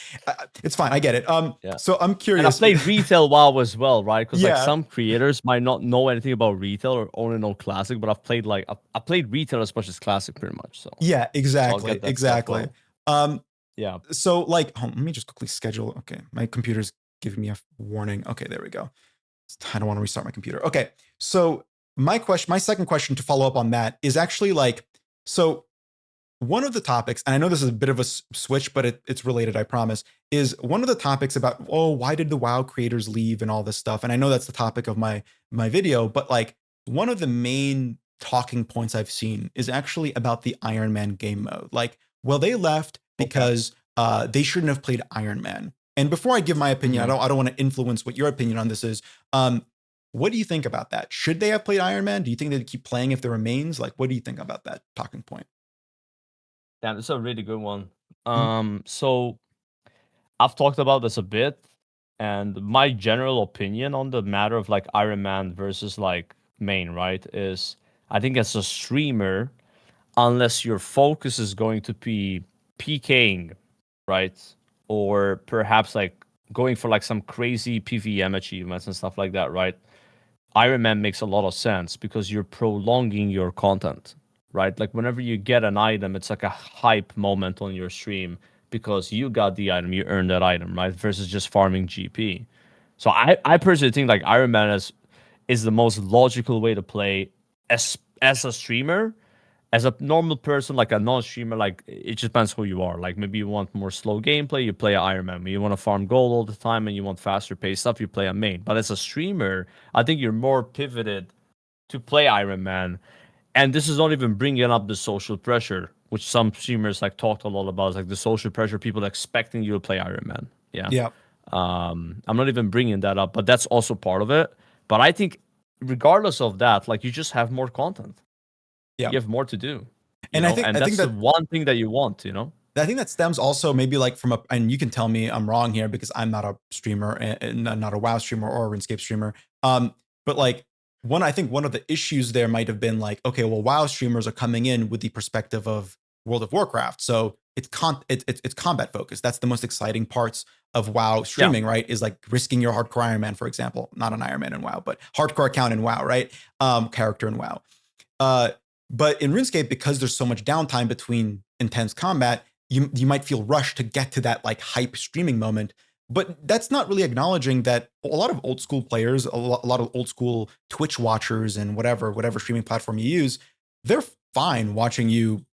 S1: it's fine. I get it.
S2: Yeah.
S1: So I'm
S2: And I've
S1: curious.
S2: played retail WoW as well, right? Because like,
S1: Yeah,
S2: some creators might not know anything about retail or only know classic, but I've played retail as much as classic pretty much,
S1: yeah,
S2: so I'll
S1: exactly,
S2: get that stuff
S1: exactly.
S2: well.
S1: Um,
S2: Yeah.
S1: so like, let me just quickly schedule. Okay, my computer's giving me a warning. Okay, there we go. I don't want to restart my computer. Okay, so my second question to follow up on that is actually like, so one of the topics, and I know this is a bit of a switch, but it's related, I promise, is one of the topics about, oh, why did the WoW creators leave and all this stuff. And I know that's the topic of my video, but like one of the main talking points I've seen is actually about the Iron Man game mode. Like, well, they left
S2: Okay.
S1: because they shouldn't have played Iron Man. And before I give my opinion,
S2: Mhm.
S1: I don't want to influence what your opinion on this is. What do you think about that? Should they have played Iron Man? Do you think they'd keep playing if there remains? Like, what do you think about that talking point?
S2: Yeah, that's a really good one.
S1: Mhm.
S2: So I've talked about this a bit, and my general opinion on the matter of like Iron Man versus like main, right, is I think as a streamer, unless your focus is going to be PKing, right, or perhaps like going for like some crazy PVM achievements and stuff like that, right? Iron Man makes a lot of sense because you're prolonging your content, right? Like whenever you get an item, it's like a hype moment on your stream because you got the item, you earned that item, right? Versus just farming GP. So I personally think like Iron Man is the most logical way to play as a streamer. As a normal person, like a non-streamer, like it just depends who you are. Like maybe you want more slow gameplay, you play Iron Man. You want to farm gold all the time and you want faster paced stuff, you play a main. But as a streamer, I think you're more pivoted to play Iron Man. And this is not even bringing up the social pressure, which some streamers like talked a lot about. It's like the social pressure, people expecting you to play Iron Man. Yeah.
S1: Yeah.
S2: I'm not even bringing that up, but that's also part of it. But I think regardless of that, like you just have more content.
S1: Yeah.
S2: You have more to do,
S1: And I think
S2: and
S1: I think
S2: that's the
S1: that
S2: one thing that you want.
S1: I think that stems also maybe like from a, and you can tell me I'm wrong here because I'm not a streamer and not a WoW streamer or a RuneScape streamer. But like I think one of the issues there might have been like, okay, well, WoW streamers are coming in with the perspective of World of Warcraft, so it's combat focused. That's the most exciting parts of WoW
S2: Yeah,
S1: streaming, right? Is like risking your hardcore Iron Man, for example, not an Iron Man in WoW, but hardcore account in WoW, right? Character in WoW. Uh, but in RuneScape, because there's so much downtime between intense combat, you might feel rushed to get to that like hype streaming moment. But that's not really acknowledging that a lot of old school players, a lot of old school Twitch watchers, and whatever streaming platform you use, they're fine watching you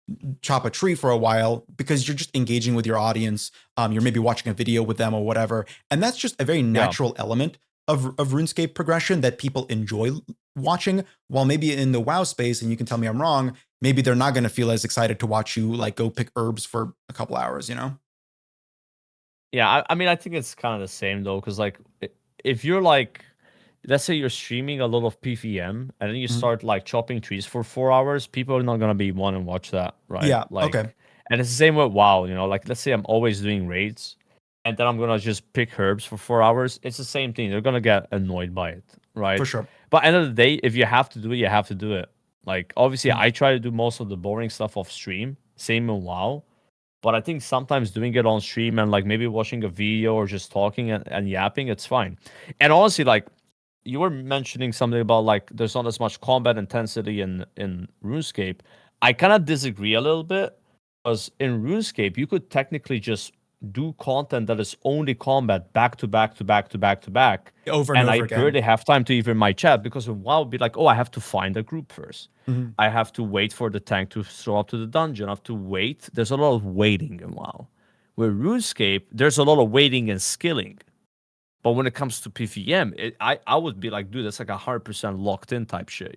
S1: chop a tree for a while because you're just engaging with your audience. You're maybe watching a video with them or whatever, and that's just a very
S2: yeah,
S1: natural element of RuneScape progression that people enjoy watching. While maybe in the WoW space, and you can tell me I'm wrong, maybe they're not going to feel as excited to watch you like go pick herbs for a couple hours, you know?
S2: yeah. I mean, I think it's kind of the same though, because like if you're like, let's say you're streaming a lot of PVM and then you
S1: Mhm.
S2: start like chopping trees for 4 hours, people are not gonna be want to watch that, right?
S1: Yeah. Okay.
S2: Like, and it's the same with WoW. Like let's say I'm always doing raids, and then I'm gonna just pick herbs for 4 hours. It's the same thing. They're gonna get annoyed by it,
S1: For
S2: right?
S1: sure.
S2: But end of the day, if you have to do it, you have to do it. Like obviously,
S1: Mhm.
S2: I try to do most of the boring stuff off stream. Same in WoW. But I think sometimes doing it on stream and like maybe watching a video or just talking and yapping, it's fine. And honestly, like you were mentioning something about like there's not as much combat intensity in RuneScape. I kind of disagree a little bit because in RuneScape you could technically just do content that is only combat back to back to back to back to back,
S1: Over and
S2: and
S1: over
S2: I
S1: again.
S2: barely have time to even my chat because in WoW would be like, oh, I have to find a group first.
S1: Mhm.
S2: I have to wait for the tank to throw up to the dungeon. I have to wait. There's a lot of waiting in WoW. With RuneScape, there's a lot of waiting and skilling. But when it comes to PVM, I would be like, dude, that's like 100% locked in type shit,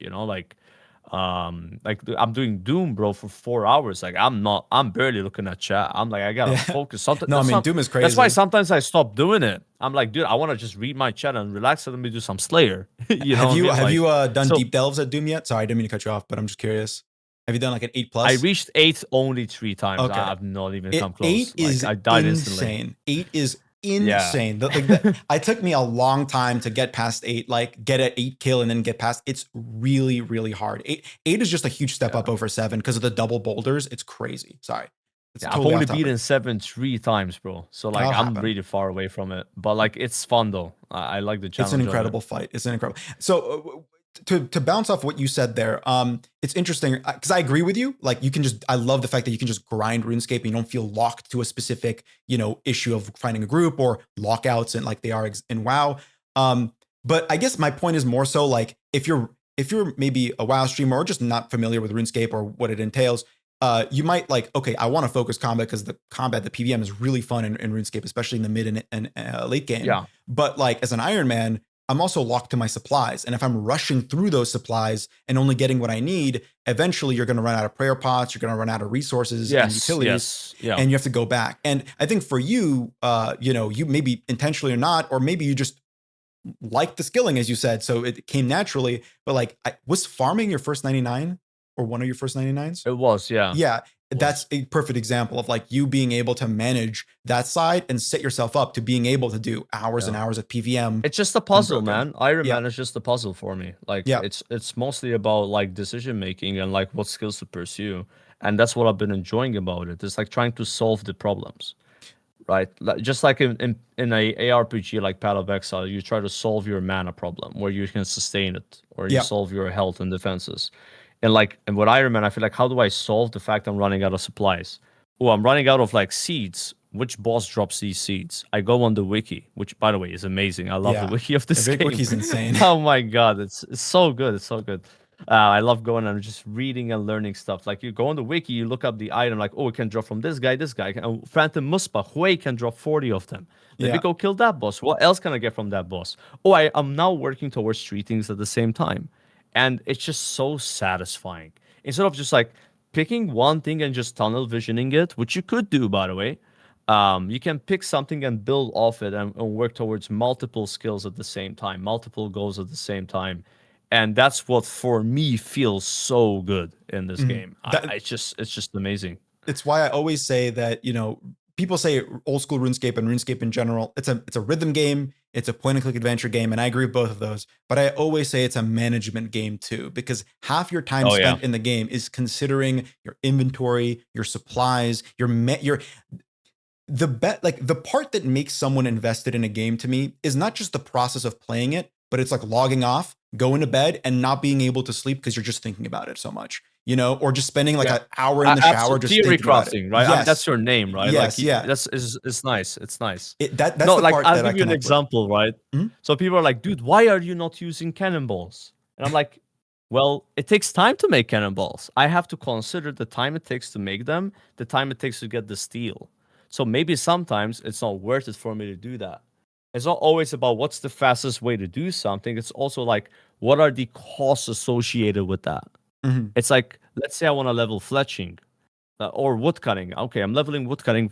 S2: I'm doing Doom, bro, for 4 hours. Like I'm barely looking at chat. I'm like, I gotta
S1: Yeah.
S2: focus. Sometimes
S1: No, I mean, Doom is
S2: that's why
S1: crazy.
S2: sometimes I stop doing it. I'm like, dude, I want to just read my chat and relax and let me do some Slayer. You know
S1: Have
S2: what I
S1: you
S2: mean?
S1: have
S2: Like,
S1: you done
S2: so
S1: deep delves at Doom yet? Sorry, I didn't mean to cut you off, but I'm just curious. Have you done like an 8
S2: I
S1: plus?
S2: reached 8 only 3 times.
S1: Okay.
S2: I've not even come
S1: Eight
S2: close. Like
S1: is
S2: I died instantly.
S1: insane. 8 is
S2: Yeah.
S1: insane. It took me a long time to get past 8, like get an 8 kill and then get past. It's really, really hard. Eight is just a huge step up
S2: Yeah.
S1: over 7 because of the double boulders. It's crazy. Sorry. It's
S2: Yeah, I've
S1: totally
S2: only
S1: off topic.
S2: beaten 7 3 times, bro. So like
S1: That'll
S2: I'm
S1: happen.
S2: really far away from it. But like it's fun though. I like the
S1: It's an
S2: challenge of it.
S1: incredible fight. It's an incredible. So to bounce off what you said there, it's interesting because I agree with you. Like you can just, I love the fact that you can just grind RuneScape and you don't feel locked to a specific, issue of finding a group or lockouts and like they are in WoW. But I guess my point is more so like if you're maybe a WoW streamer or just not familiar with RuneScape or what it entails, you might like, okay, I want to focus combat because the PVM is really fun in RuneScape, especially in the mid and late game.
S2: Yeah.
S1: But like as an Iron Man, I'm also locked to my supplies. And if I'm rushing through those supplies and only getting what I need, eventually you're going to run out of prayer pots, you're going to run out of resources and
S2: Yes,
S1: utilities,
S2: yes, yeah.
S1: and you have to go back. And I think for you, you maybe intentionally or not, or maybe you just like the skilling, as you said, so it came naturally. But like, was farming your first 99 or one of your first 99s?
S2: It was, yeah.
S1: Yeah,
S2: It
S1: that's
S2: was.
S1: a perfect example of like you being able to manage that side and set yourself up to being able to do hours and
S2: Yeah.
S1: hours of PVM
S2: It's just a puzzle,
S1: unbroken.
S2: man. Iron
S1: Yeah,
S2: Man is just a puzzle for me. Like
S1: yeah,
S2: it's mostly about like decision making and like what skills to pursue. And that's what I've been enjoying about it. It's like trying to solve the problems, right? Just like in a ARPG like Path of Exile, you try to solve your mana problem where you can sustain it, or you
S1: yeah,
S2: solve your health and defenses. And with Iron Man, I feel like, how do I solve the fact I'm running out of supplies? Oh, I'm running out of like seeds. Which boss drops these seeds? I go on the wiki, which by the way is amazing. I love the
S1: yeah.
S2: wiki of
S1: The
S2: this
S1: Vic
S2: game.
S1: Wiki's insane.
S2: Oh my god, it's so good. It's so good. I love going and just reading and learning stuff. Like you go on the wiki, you look up the item, like, oh, it can drop from this guy, this guy. Phantom Muspa, Hui can drop 40 of them. Let me
S1: Yeah.
S2: go kill that boss. What else can I get from that boss? Oh, I'm now working towards three things at the same time. And it's just so satisfying. Instead of just like picking one thing and just tunnel visioning it, which you could do, by the way, you can pick something and build off it and work towards multiple skills at the same time, multiple goals at the same time. And that's what for me feels so good in this
S1: Mhm.
S2: game.
S1: That
S2: It's just amazing.
S1: it's why I always say that, people say old school RuneScape and RuneScape in general, it's a rhythm game, it's a point and click adventure game, and I agree with both of those. But I always say it's a management game too, because half your time
S2: Oh yeah.
S1: spent in the game is considering your inventory, your supplies, your the part that makes someone invested in a game to me is not just the process of playing it, but it's like logging off, going to bed, and not being able to sleep because you're just thinking about it so much, or just spending like
S2: Yeah.
S1: an hour in the shower
S2: Absolutely.
S1: just
S2: Theory
S1: thinking about it.
S2: crafting, right? I mean, that's
S1: Yes,
S2: your name, right? Like
S1: yes, yeah.
S2: that's is it's nice. It's nice.
S1: That's
S2: No,
S1: the
S2: like
S1: part
S2: I'll
S1: that I
S2: give you an
S1: connect with.
S2: example, right?
S1: Mhm.
S2: So people are like, dude, why are you not using cannonballs? And I'm like, well, it takes time to make cannonballs. I have to consider the time it takes to make them, the time it takes to get the steel. So maybe sometimes it's not worth it for me to do that. It's not always about what's the fastest way to do something. It's also like, what are the costs associated with that?
S1: Mhm.
S2: It's like, let's say I want to level fletching or wood cutting. Okay, I'm leveling wood cutting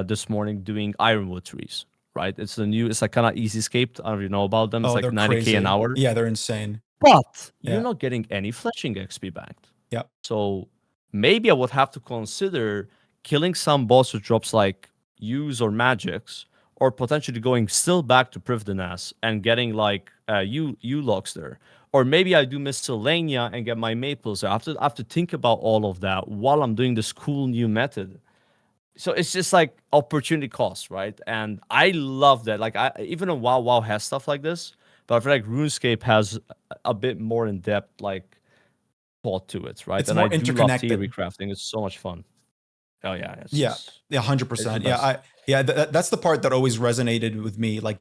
S2: this morning doing ironwood trees, right? It's like kind of easy escaped. I don't know if you know about them. It's
S1: Oh,
S2: like
S1: they're
S2: 90K an
S1: crazy.
S2: hour.
S1: Yeah, they're insane.
S2: But you're
S1: Yeah.
S2: not getting any fletching XP back.
S1: Yeah.
S2: So maybe I would have to consider killing some boss who drops like use or magics, or potentially going still back to Privdanas and getting like U locks there. Or maybe I do miscellanea and get my maples. I have to think about all of that while I'm doing this cool new method. So it's just like opportunity cost, right? And I love that. Like even though WoW has stuff like this, but I feel like RuneScape has a bit more in depth like thought to it, right?
S1: It's
S2: And I
S1: more
S2: do love theory
S1: interconnected.
S2: crafting. It's so much fun. Oh yeah, it's
S1: Yeah.
S2: just
S1: Yeah,
S2: it's the
S1: 100%. Yeah,
S2: best.
S1: that's the part that always resonated with me, like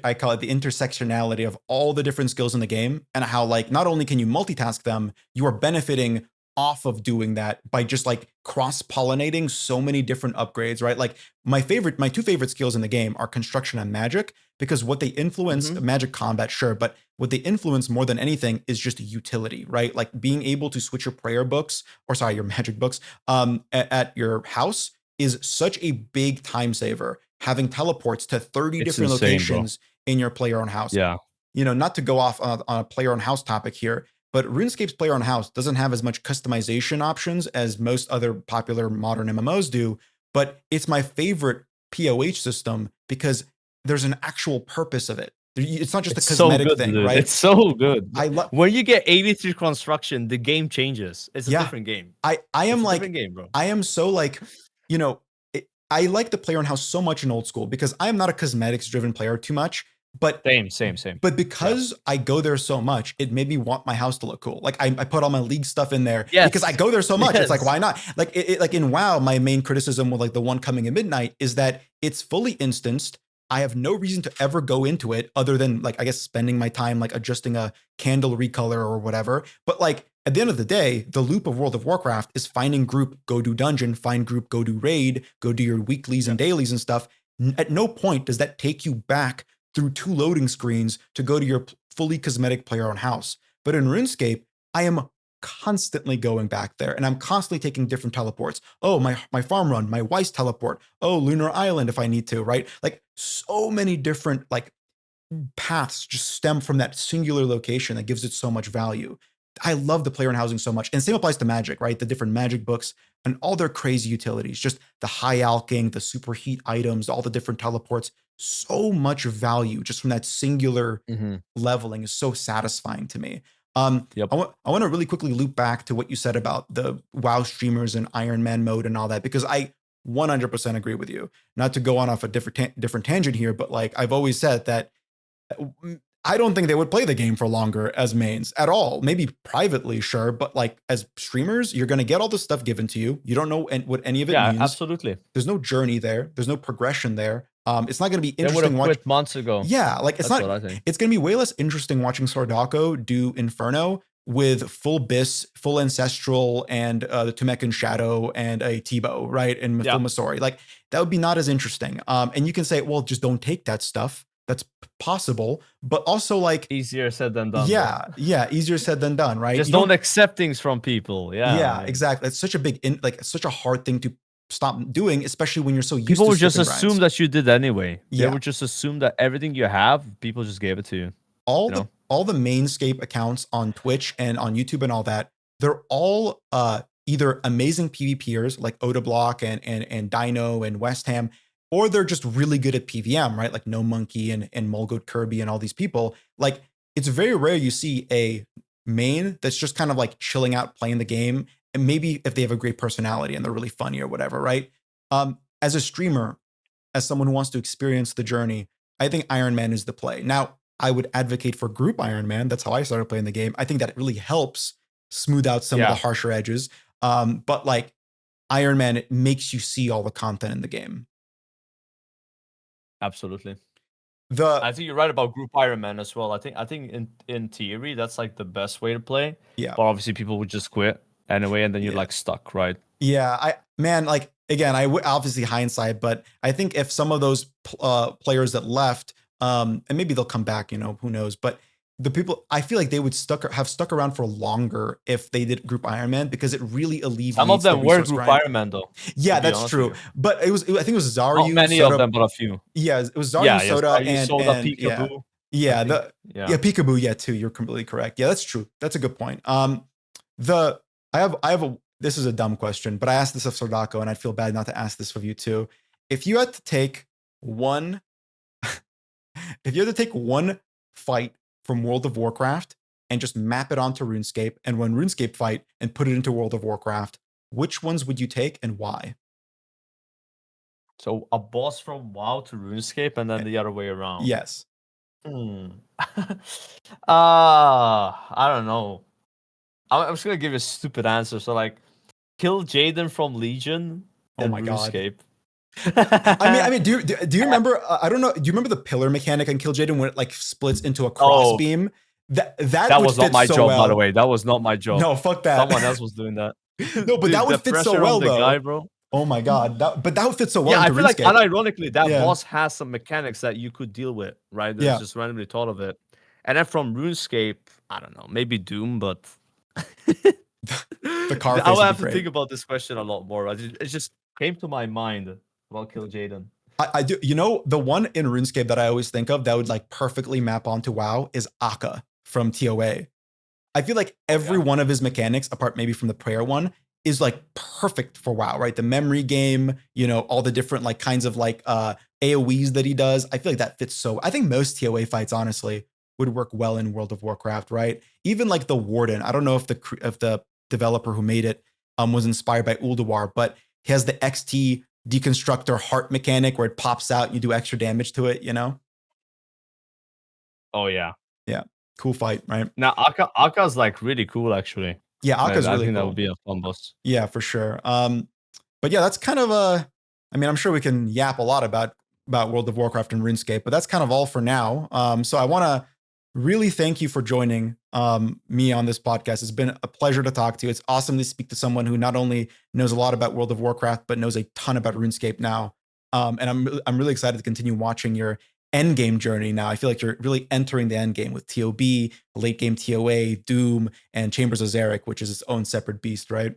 S1: I call it the intersectionality of all the different skills in the game, and how like not only can you multitask them, you are benefiting off of doing that by just like cross-pollinating so many different upgrades, right? Like my two favorite skills in the game are construction and magic, because what they influence,
S2: Hmm.
S1: magic combat, sure, but what they influence more than anything is just utility, right? Like being able to switch your prayer books, or sorry, your magic books, at your house is such a big time saver. Having teleports to 30
S2: It's
S1: different
S2: insane, bro.
S1: locations in your player own house.
S2: Yeah.
S1: Not to go off on a player own house topic here, but RuneScape's player own house doesn't have as much customization options as most other popular modern MMOs do. But it's my favorite POH system because there's an actual purpose of it. It's not just a
S2: It's so
S1: cosmetic
S2: good,
S1: thing,
S2: dude.
S1: right?
S2: It's so good.
S1: I love,
S2: When you get 83 construction, the game changes. It's a
S1: yeah.
S2: different game.
S1: I am
S2: It's a
S1: like,
S2: different game, bro.
S1: I am so like, I like the player in house so much in old school because I am not a cosmetics driven player too much, but
S2: Same. Yeah.
S1: because I go there so much, it made me want my house to look cool. Like I put all my league stuff in there because I
S2: Yes.
S1: go there so much. It's like,
S2: Yes.
S1: why not? Like like in WoW, my main criticism with like the one coming at midnight is that it's fully instanced. I have no reason to ever go into it other than like, I guess, spending my time like adjusting a candle recolor or whatever. But like at the end of the day, the loop of World of Warcraft is finding group, go do dungeon, find group, go do raid, go do your weeklies and dailies and stuff. At no point does that take you back through 2 loading screens to go to your fully cosmetic player-owned house. But in RuneScape, I am constantly going back there, and I'm constantly taking different teleports. Oh, my farm run, my Weiss teleport. Oh, Lunar Island if I need to, right? Like so many different like paths just stem from that singular location that gives it so much value. I love the player and housing so much. And same applies to Magic, right? The different Magic books and all their crazy utilities, just the high alching, the superheat items, all the different teleports. So much value just from that singular
S2: Mm-hmm.
S1: leveling is so satisfying to me.
S2: Yep.
S1: I want to really quickly loop back to what you said about the WoW streamers and Iron Man mode and all that, because I 100% agree with you. Not to go on off a different tangent here, but like I've always said that I don't think they would play the game for longer as mains at all. Maybe privately, sure, but like as streamers, you're going to get all this stuff given to you. You don't know what any of it
S2: Yeah,
S1: means.
S2: absolutely.
S1: There's no journey there. There's no progression there. It's not going to be
S2: They would
S1: interesting.
S2: have quit months ago.
S1: Yeah, like it's
S2: That's
S1: not.
S2: what I think.
S1: It's going to be way less interesting watching Sordako do Inferno with full Bis, full Ancestral, and the Tumekan Shadow and a Tebow, right? And full Masori. Like that would be not as interesting. And you can say, well, just don't take that stuff. That's possible, but also like
S2: easier said than done.
S1: Yeah, yeah, easier said than done, right?
S2: Just don't accept things from people. Yeah,
S1: exactly. It's such a such a hard thing to stop doing, especially when you're so used
S2: people
S1: to
S2: would just
S1: grinds.
S2: assume that you did anyway.
S1: Yeah.
S2: They would just assume that everything you have, people just gave it to you.
S1: All the Mainscape accounts on Twitch and on YouTube and all that, they're all either amazing PvPers like Odablock and Dino and West Ham, or they're just really good at PVM, right? Like No Monkey and Mulgoat Kirby and all these people. Like it's very rare you see a main that's just kind of like chilling out playing the game, and maybe if they have a great personality and they're really funny or whatever, right? As a streamer, as someone who wants to experience the journey, I think Iron Man is the play. Now, I would advocate for group Iron Man. That's how I started playing the game. I think that really helps smooth out some of the harsher edges. But like Iron Man, it makes you see all the content in the game.
S2: Absolutely. I think you're right about group Iron Man as well. I think in theory that's like the best way to play.
S1: Yeah.
S2: But obviously people would just quit anyway, and then you're like stuck, right?
S1: Yeah. Like again, obviously hindsight, but I think if some of those players that left, and maybe they'll come back, who knows, but the people, I feel like they would have stuck around for longer if they did group Iron Man, because it really alleviates.
S2: Some of them were group Iron Man though.
S1: Yeah, that's true. But I think it was Zaryu.
S2: Not many
S1: Soda,
S2: of them, but a few.
S1: Yeah, it was Zaryu, Soda, and
S2: Peekaboo.
S1: Yeah, Peekaboo. Yeah, too. You're completely correct. Yeah, that's true. That's a good point. This is a dumb question, but I asked this of Sordako, and I'd feel bad not to ask this of you too. If you had to take one fight from World of Warcraft and just map it onto RuneScape and run RuneScape fight and put it into World of Warcraft, which ones would you take and why?
S2: So a boss from WoW to RuneScape and then the other way around.
S1: Yes.
S2: I don't know. I'm just gonna give you a stupid answer. So like, kill Jaden from Legion.
S1: Oh my
S2: RuneScape.
S1: God. I mean, do you remember? I don't know. Do you remember the pillar mechanic on Kill Jaden when it like splits into a cross beam? That
S2: was not my job, by the way. That was not my job.
S1: No, fuck that.
S2: Someone else was doing that.
S1: No, but that would fit so well, though.
S2: Guy, bro.
S1: Oh my God, that would fit so well.
S2: Yeah, I feel like
S1: RuneScape.
S2: unironically that boss has some mechanics that you could deal with, right? There's just randomly thought of it. And then from RuneScape, I don't know, maybe Doom, but
S1: the car.
S2: I'll have to think about this question a lot more. It just came to my mind about Kill Jaden.
S1: I do. The one in RuneScape that I always think of that would like perfectly map onto WoW is Akka from TOA. I feel like every one of his mechanics, apart maybe from the prayer one, is like perfect for WoW, right? The memory game, all the different like kinds of like AoEs that he does. I feel like that fits so. I think most TOA fights honestly would work well in World of Warcraft, right? Even like the Warden. I don't know if the developer who made it was inspired by Ulduar, but he has the XT deconstructor heart mechanic where it pops out and you do extra damage to it,
S2: Oh yeah.
S1: Yeah. Cool fight, right?
S2: Now Akka's like really cool actually.
S1: Yeah, Akka's really cool.
S2: That would be a fun boss.
S1: Yeah, for sure. But yeah, that's kind of I'm sure we can yap a lot about World of Warcraft and RuneScape, but that's kind of all for now. So I want to really thank you for joining me on this podcast. It's been a pleasure to talk to you. It's awesome to speak to someone who not only knows a lot about World of Warcraft, but knows a ton about RuneScape now. And I'm really excited to continue watching your end game journey now. I feel like you're really entering the end game with TOB, late game TOA, Doom, and Chambers of Xeric, which is its own separate beast, right?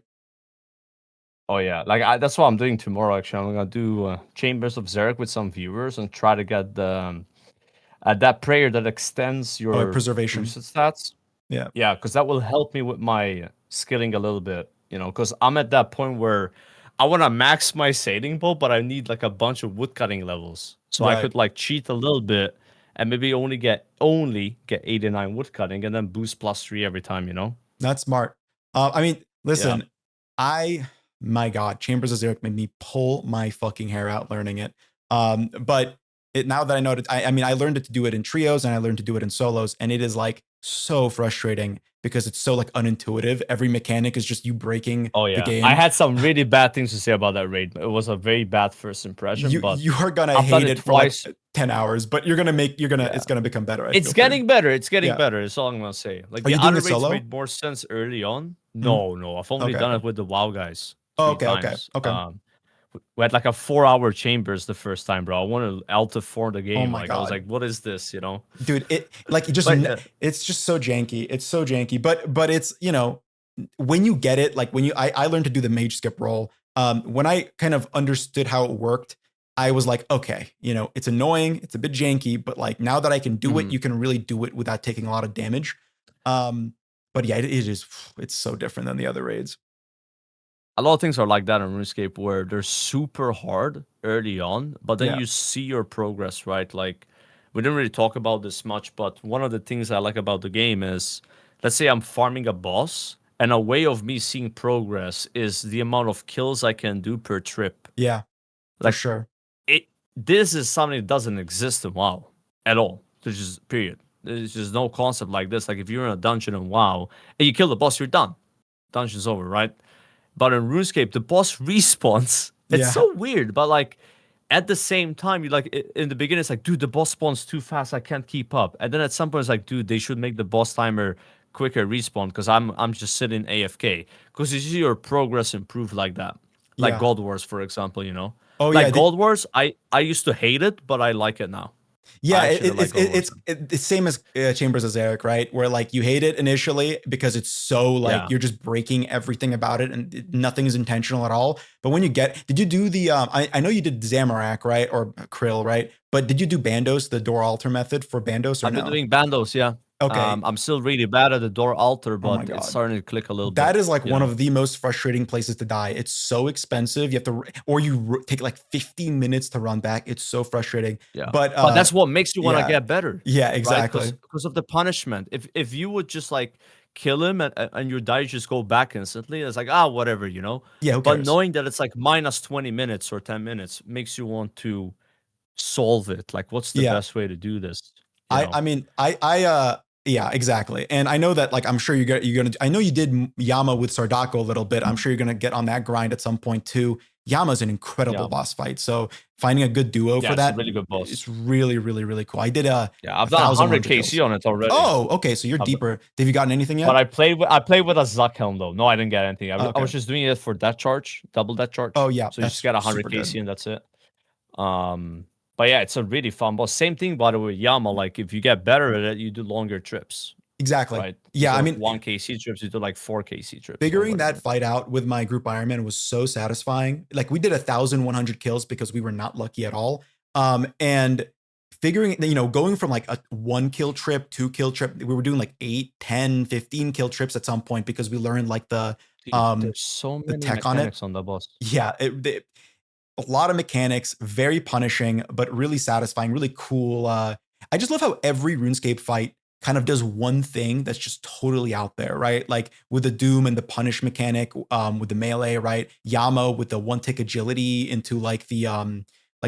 S2: Oh yeah, like that's what I'm doing tomorrow. Actually, I'm gonna do Chambers of Xeric with some viewers and try to get the that prayer that extends
S1: Oh,
S2: your
S1: preservation.
S2: boosted stats.
S1: Yeah.
S2: Yeah, because that will help me with my skilling a little bit. You know, because I'm at that point where I want to max my sailing boat, but I need like a bunch of woodcutting levels, so I
S1: Right.
S2: could like cheat a little bit and maybe only get 89 woodcutting and then boost +3 every time. You know.
S1: That's smart. I mean,
S2: Yeah.
S1: listen, my God, Chambers of Xeric made me pull my fucking hair out learning it. But now that I know it, I mean, I learned it to do it in trios and I learned to do it in solos, and it is like so frustrating because it's so like unintuitive. Every mechanic is just you breaking
S2: Oh
S1: the
S2: yeah, I
S1: game.
S2: had some really bad things to say about that raid. It was a very bad first impression, but
S1: You are gonna
S2: I've done
S1: hate
S2: it
S1: it for like
S2: twice.
S1: 10 hours, but
S2: Yeah.
S1: it's gonna become better. I
S2: It's
S1: feel for you.
S2: getting better. It's getting
S1: Yeah.
S2: better. That's all I'm gonna say. Like
S1: Are
S2: the
S1: you doing
S2: other
S1: it
S2: raids
S1: solo?
S2: made more sense early on.
S1: Mhm.
S2: No, I've only
S1: Okay.
S2: done
S1: Okay.
S2: it with the WoW guys
S1: Oh,
S2: three
S1: okay. Okay.
S2: times.
S1: Okay.
S2: We had like a 4-hour chambers the first time, bro. I wanted to Alta for the
S1: Oh
S2: game.
S1: my
S2: Like I was
S1: God.
S2: like, what is this? You know?
S1: Dude, it like it just
S2: But
S1: it's just so janky. It's so janky, but it's, when you get it, like when I learned to do the mage skip roll. When I kind of understood how it worked, I was like, okay, it's annoying, it's a bit janky, but like now that I can do it,
S2: mhm.
S1: you can really do it without taking a lot of damage. Um, but yeah, it's so different than the other raids.
S2: A lot of things are like that in RuneScape where they're super hard early on, but then
S1: Yeah.
S2: you see your progress, right? Like we didn't really talk about this much, but one of the things I like about the game is, let's say I'm farming a boss, and a way of me seeing progress is the amount of kills I can do per trip.
S1: Yeah, for
S2: Like
S1: sure.
S2: this is something that doesn't exist in WoW at all. There's just period. There's just no concept like this. Like if you're in a dungeon in WoW and you kill the boss, you're done. Dungeon's over, right? But in RuneScape, the boss respawns. It's
S1: Yeah.
S2: so weird, but like at the same time, you like in the beginning, it's like, dude, the boss spawns too fast. I can't keep up. And then at some point, it's like, dude, they should make the boss timer quicker respawn because I'm just sitting AFK. Because you see your progress improve like that. Like
S1: Yeah.
S2: Gold Wars, for example,
S1: Oh yeah,
S2: like Gold Wars, I used to hate it, but I like it now.
S1: yeah,
S2: I actually like Gold Wars.
S1: it's same as Chambers of Zarek, right? Where like you hate it initially because it's so like
S2: Yeah,
S1: you're just breaking everything about it and nothing is intentional at all. But when did you do the I know you did Zamorak, right? Or Krill, right? But did you do Bandos, the door altar method for Bandos or
S2: I've been
S1: no?
S2: doing Bandos. Yeah,
S1: Okay.
S2: I'm still really bad at the door altar,
S1: Oh my
S2: but it's
S1: God.
S2: starting to click a little
S1: That
S2: bit.
S1: is like one of the most frustrating places to die. It's so expensive. You have to, or take like 15 minutes to run back. It's so frustrating.
S2: Yeah.
S1: But
S2: But that's what makes you wanna
S1: yeah,
S2: get better,
S1: yeah,
S2: right? Because
S1: exactly.
S2: of the punishment. If you would just, like, kill him and your dice just go back instantly, it's like, "Ah, whatever," you know?
S1: Yeah, who
S2: But
S1: cares?
S2: knowing that it's, like, minus 20 minutes or 10 minutes makes you want to solve it. Like, what's the
S1: Yeah.
S2: best way to do this, you
S1: I
S2: know?
S1: I mean, yeah, exactly. And I know that like I'm sure you're gonna I know you did Yama with Sardako a little bit. I'm sure you're gonna get on that grind at some point too. Yama's an incredible
S2: Yeah.
S1: boss fight. So finding a good duo
S2: Yeah,
S1: for
S2: it's a
S1: that,
S2: really good boss.
S1: it's really, really, really cool. I did
S2: Yeah,
S1: a
S2: I've done
S1: thousand one
S2: 100
S1: hundred
S2: KC
S1: kills.
S2: on it already.
S1: Oh, okay. So you're
S2: I've
S1: deeper. Have you gotten anything
S2: But
S1: yet?
S2: I played with a Zuck helm, though. No, I didn't get anything. I
S1: Okay.
S2: was just doing it for that charge, double that
S1: Oh
S2: charge.
S1: yeah,
S2: So you just
S1: that's
S2: get 100
S1: super
S2: KC
S1: good.
S2: and that's it. But yeah, it's a really fun boss. Same thing, by the way, Yama. Like if you get better at it, you do longer trips,
S1: Exactly.
S2: right?
S1: Yeah,
S2: Instead
S1: I
S2: of
S1: mean,
S2: 1 KC trips, you do like 4 KC trips or
S1: figuring that
S2: whatever.
S1: fight out with my group Ironman was so satisfying. Like we did 1,100 kills because we were not lucky at all. And figuring, going from like a 1 kill trip, 2 kill trip, we were doing like 8, 10, 15 kill trips at some point because we learned like
S2: Dude,
S1: um
S2: there's so
S1: the
S2: many
S1: tech on it.
S2: mechanics on the boss.
S1: Yeah, a lot of mechanics, very punishing, but really satisfying, really cool. I just love how every RuneScape fight kind of does one thing that's just totally out there, right? Like with the Doom and the punish mechanic, with the melee, right? Yama with the one tick agility into like the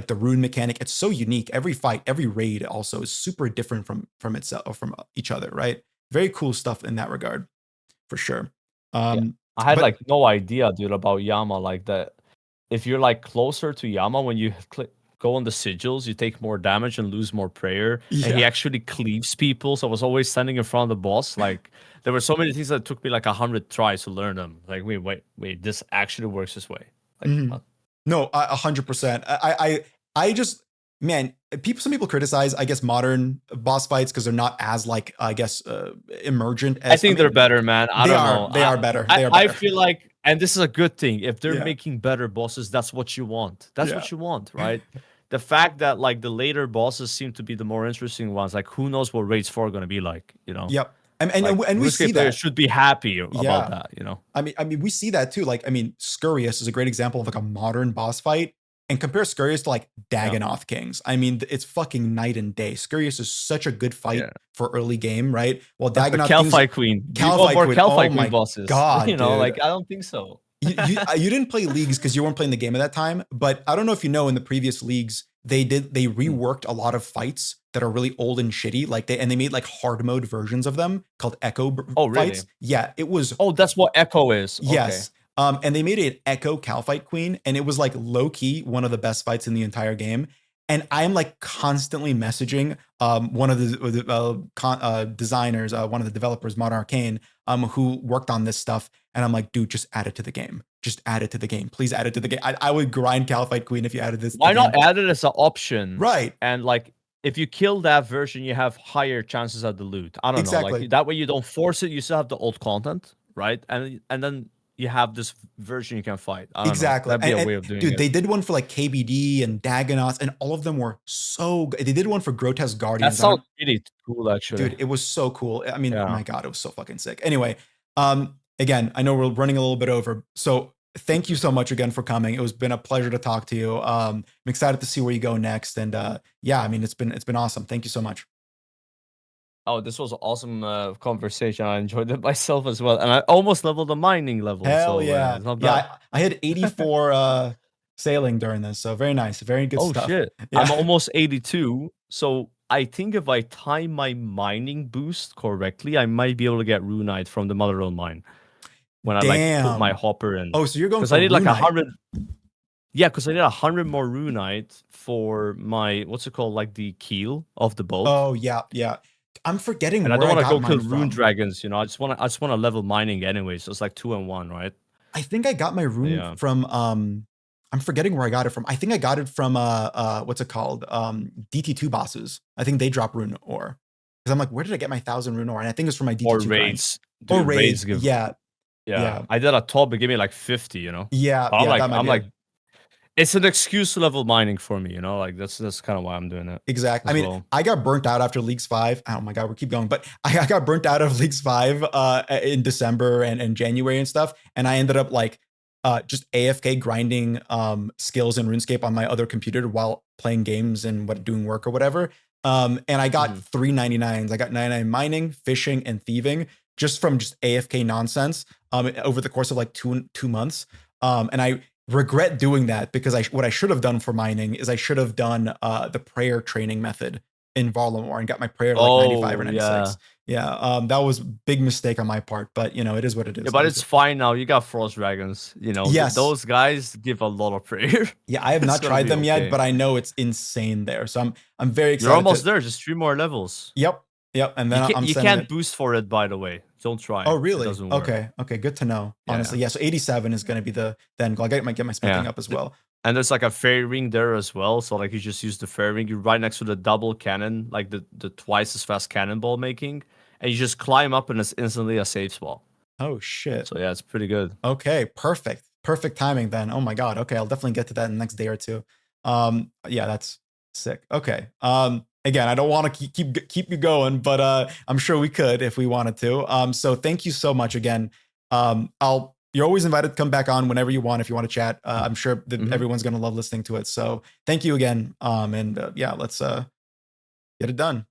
S1: rune mechanic. It's so unique. Every fight, every raid also is super different from itself or from each other, right? Very cool stuff in that regard, for sure.
S2: Yeah.
S1: Um,
S2: I had
S1: but
S2: like no idea, dude, about Yama. Like that, if you're like closer to Yama when you go on the sigils, you take more damage and lose more prayer. And he
S1: yeah.
S2: actually cleaves people. So I was always standing in front of the boss. Like there were so many things that took me like 100 tries to learn them. Like wait, this actually works this way. Like
S1: Mhm.
S2: what?
S1: No, 100%. I just man, some people criticize, I guess, modern boss fights because they're not as like, I guess, emergent
S2: I
S1: as. I
S2: think they're
S1: mean,
S2: better, man. I don't know.
S1: they are better.
S2: I
S1: They are
S2: I
S1: better.
S2: feel like, and this is a good thing. If they're
S1: Yeah,
S2: making better bosses, that's what you want. That's
S1: yeah,
S2: what you want, right? The fact that like the later bosses seem to be the more interesting ones, like who knows what Raids 4 are gonna be like, you know?
S1: yep.
S2: Like
S1: And we see
S2: RuneScape players
S1: that.
S2: should be happy about
S1: Yeah.
S2: that, you know?
S1: I mean, we see that too. Like, I mean, Scurious is a great example of like a modern boss fight. And compare Scurious to like
S2: Yeah.
S1: Dagonoth Kings. I mean, it's fucking night and day. Scurious is such a good fight
S2: Yeah.
S1: for early game, right? Well,
S2: But
S1: Dagonoth Kings,
S2: Calphite Queen. Do you want
S1: Calphite
S2: more
S1: Queen. Oh
S2: Calphite Queen
S1: my
S2: bosses?
S1: god,
S2: You know,
S1: dude.
S2: like I don't think so.
S1: You didn't play leagues because you weren't playing the game at that time. But I don't know if you know, in the previous leagues, they
S2: Hmm.
S1: reworked a lot of fights that are really old and shitty. Like they made like hard mode versions of them called Echo
S2: Oh, really?
S1: fights. Yeah, it was.
S2: Oh, that's what Echo is. Okay.
S1: Yes. And they made it an Echo Calphite Queen, and it was like low key one of the best fights in the entire game. And I'm like constantly messaging one of the designers, one of the developers, Modern Arcane, who worked on this stuff. And I'm like, dude, just add it to the game. Just add it to the game. Please add it to the game. I would grind Calphite Queen if you added this to the
S2: Why
S1: game.
S2: not add it as an option?
S1: Right.
S2: And like, if you kill that version, you have higher chances at the loot. I don't know.
S1: Exactly.
S2: Like that way, you don't force it. You still have the old content, right? And then you have this version you can fight. I don't know.
S1: Exactly.
S2: That'd be a way of doing
S1: dude,
S2: it.
S1: they did one for like KBD and Dagonoth, and all of them were so good. They did one for Grotesque
S2: That
S1: Guardians.
S2: sounds really cool, actually.
S1: Dude, it was so cool. I mean,
S2: Yeah.
S1: my God, it was so fucking sick. Anyway, again, I know we're running a little bit over. So thank you so much again for coming. It was been a pleasure to talk to you. I'm excited to see where you go next. And yeah, I mean, it's been awesome. Thank you so much.
S2: Oh, this was an awesome conversation. I enjoyed it myself as well, and I almost leveled the mining level.
S1: Hell
S2: So
S1: yeah.
S2: it's not bad.
S1: Yeah, I had 84 sailing during this. So very nice. Very good
S2: Oh
S1: stuff.
S2: shit!
S1: Yeah.
S2: I'm almost 82. So I think if I time my mining boost correctly, I might be able to get Runite from the Motherlode mine when I like put my
S1: Damn.
S2: hopper in.
S1: Oh, so you're going
S2: Because
S1: for
S2: I need like
S1: Runite.
S2: 100. Yeah, because I need 100 more Runite for my what's it called, like the keel of the boat.
S1: Oh yeah, yeah. I'm forgetting
S2: And I
S1: where
S2: don't
S1: I
S2: want to
S1: got
S2: go kill
S1: mine
S2: rune
S1: from.
S2: dragons. You know, I just want to level mining anyway. So it's like 2 and 1, right?
S1: I think I got my rune
S2: Yeah.
S1: from I'm forgetting where I got it from. I think I got it from what's it called? DT2 bosses. I think they drop rune ore. Because I'm like, where did I get my 1,000 rune ore? And I think it's from my DT2
S2: Or
S1: grind.
S2: raids.
S1: Or
S2: Dude,
S1: raids.
S2: give.
S1: Yeah.
S2: Yeah. I did a top, it gave me like 50, you know?
S1: Yeah.
S2: But
S1: Yeah. That might
S2: I'm
S1: be
S2: like,
S1: it.
S2: it's an excuse to level mining for me, you know? Like that's kind of why I'm doing it.
S1: Exactly. I
S2: as
S1: mean,
S2: well.
S1: I got burnt out after Leagues 5. Oh my God, we keep going. But I got burnt out of Leagues 5 in December and January and stuff. And I ended up like just AFK grinding skills in RuneScape on my other computer while playing games and doing work or whatever. And I got 399s. I got 99 mining, fishing, and thieving just from just AFK nonsense over the course of like two months. And I regret doing that because what I should have done for mining is I should have done the prayer training method in Varlamore and got my prayer to like 95 or 96. Yeah, that was a big mistake on my part, but you know, it is what it is.
S2: Yeah, but it's fine now. You got frost dragons. You know,
S1: yes,
S2: those guys give a lot of prayer.
S1: Yeah, I have not tried them yet, but I know it's insane there. So I'm very excited.
S2: You're almost there. Just 3 more levels.
S1: Yep. And then
S2: you can't boost for it, by the way. Don't try.
S1: Oh, really?
S2: It doesn't work.
S1: Okay, good to know. Honestly, yeah. So 87 is going to be the then. I might get my spending up as well.
S2: And there's like a fairy ring there as well. So like you just use the fairy ring. You're right next to the double cannon, like the twice as fast cannonball making, and you just climb up and it's instantly a safe spot.
S1: Oh shit.
S2: So yeah, it's pretty good.
S1: Okay, perfect timing then. Oh my God. Okay, I'll definitely get to that in the next day or two. Yeah, that's sick. Okay. Again, I don't want to keep you going, but I'm sure we could if we wanted to. So thank you so much again. You're always invited to come back on whenever you want if you want to chat. I'm sure that everyone's gonna love listening to it. So thank you again. And yeah, let's get it done.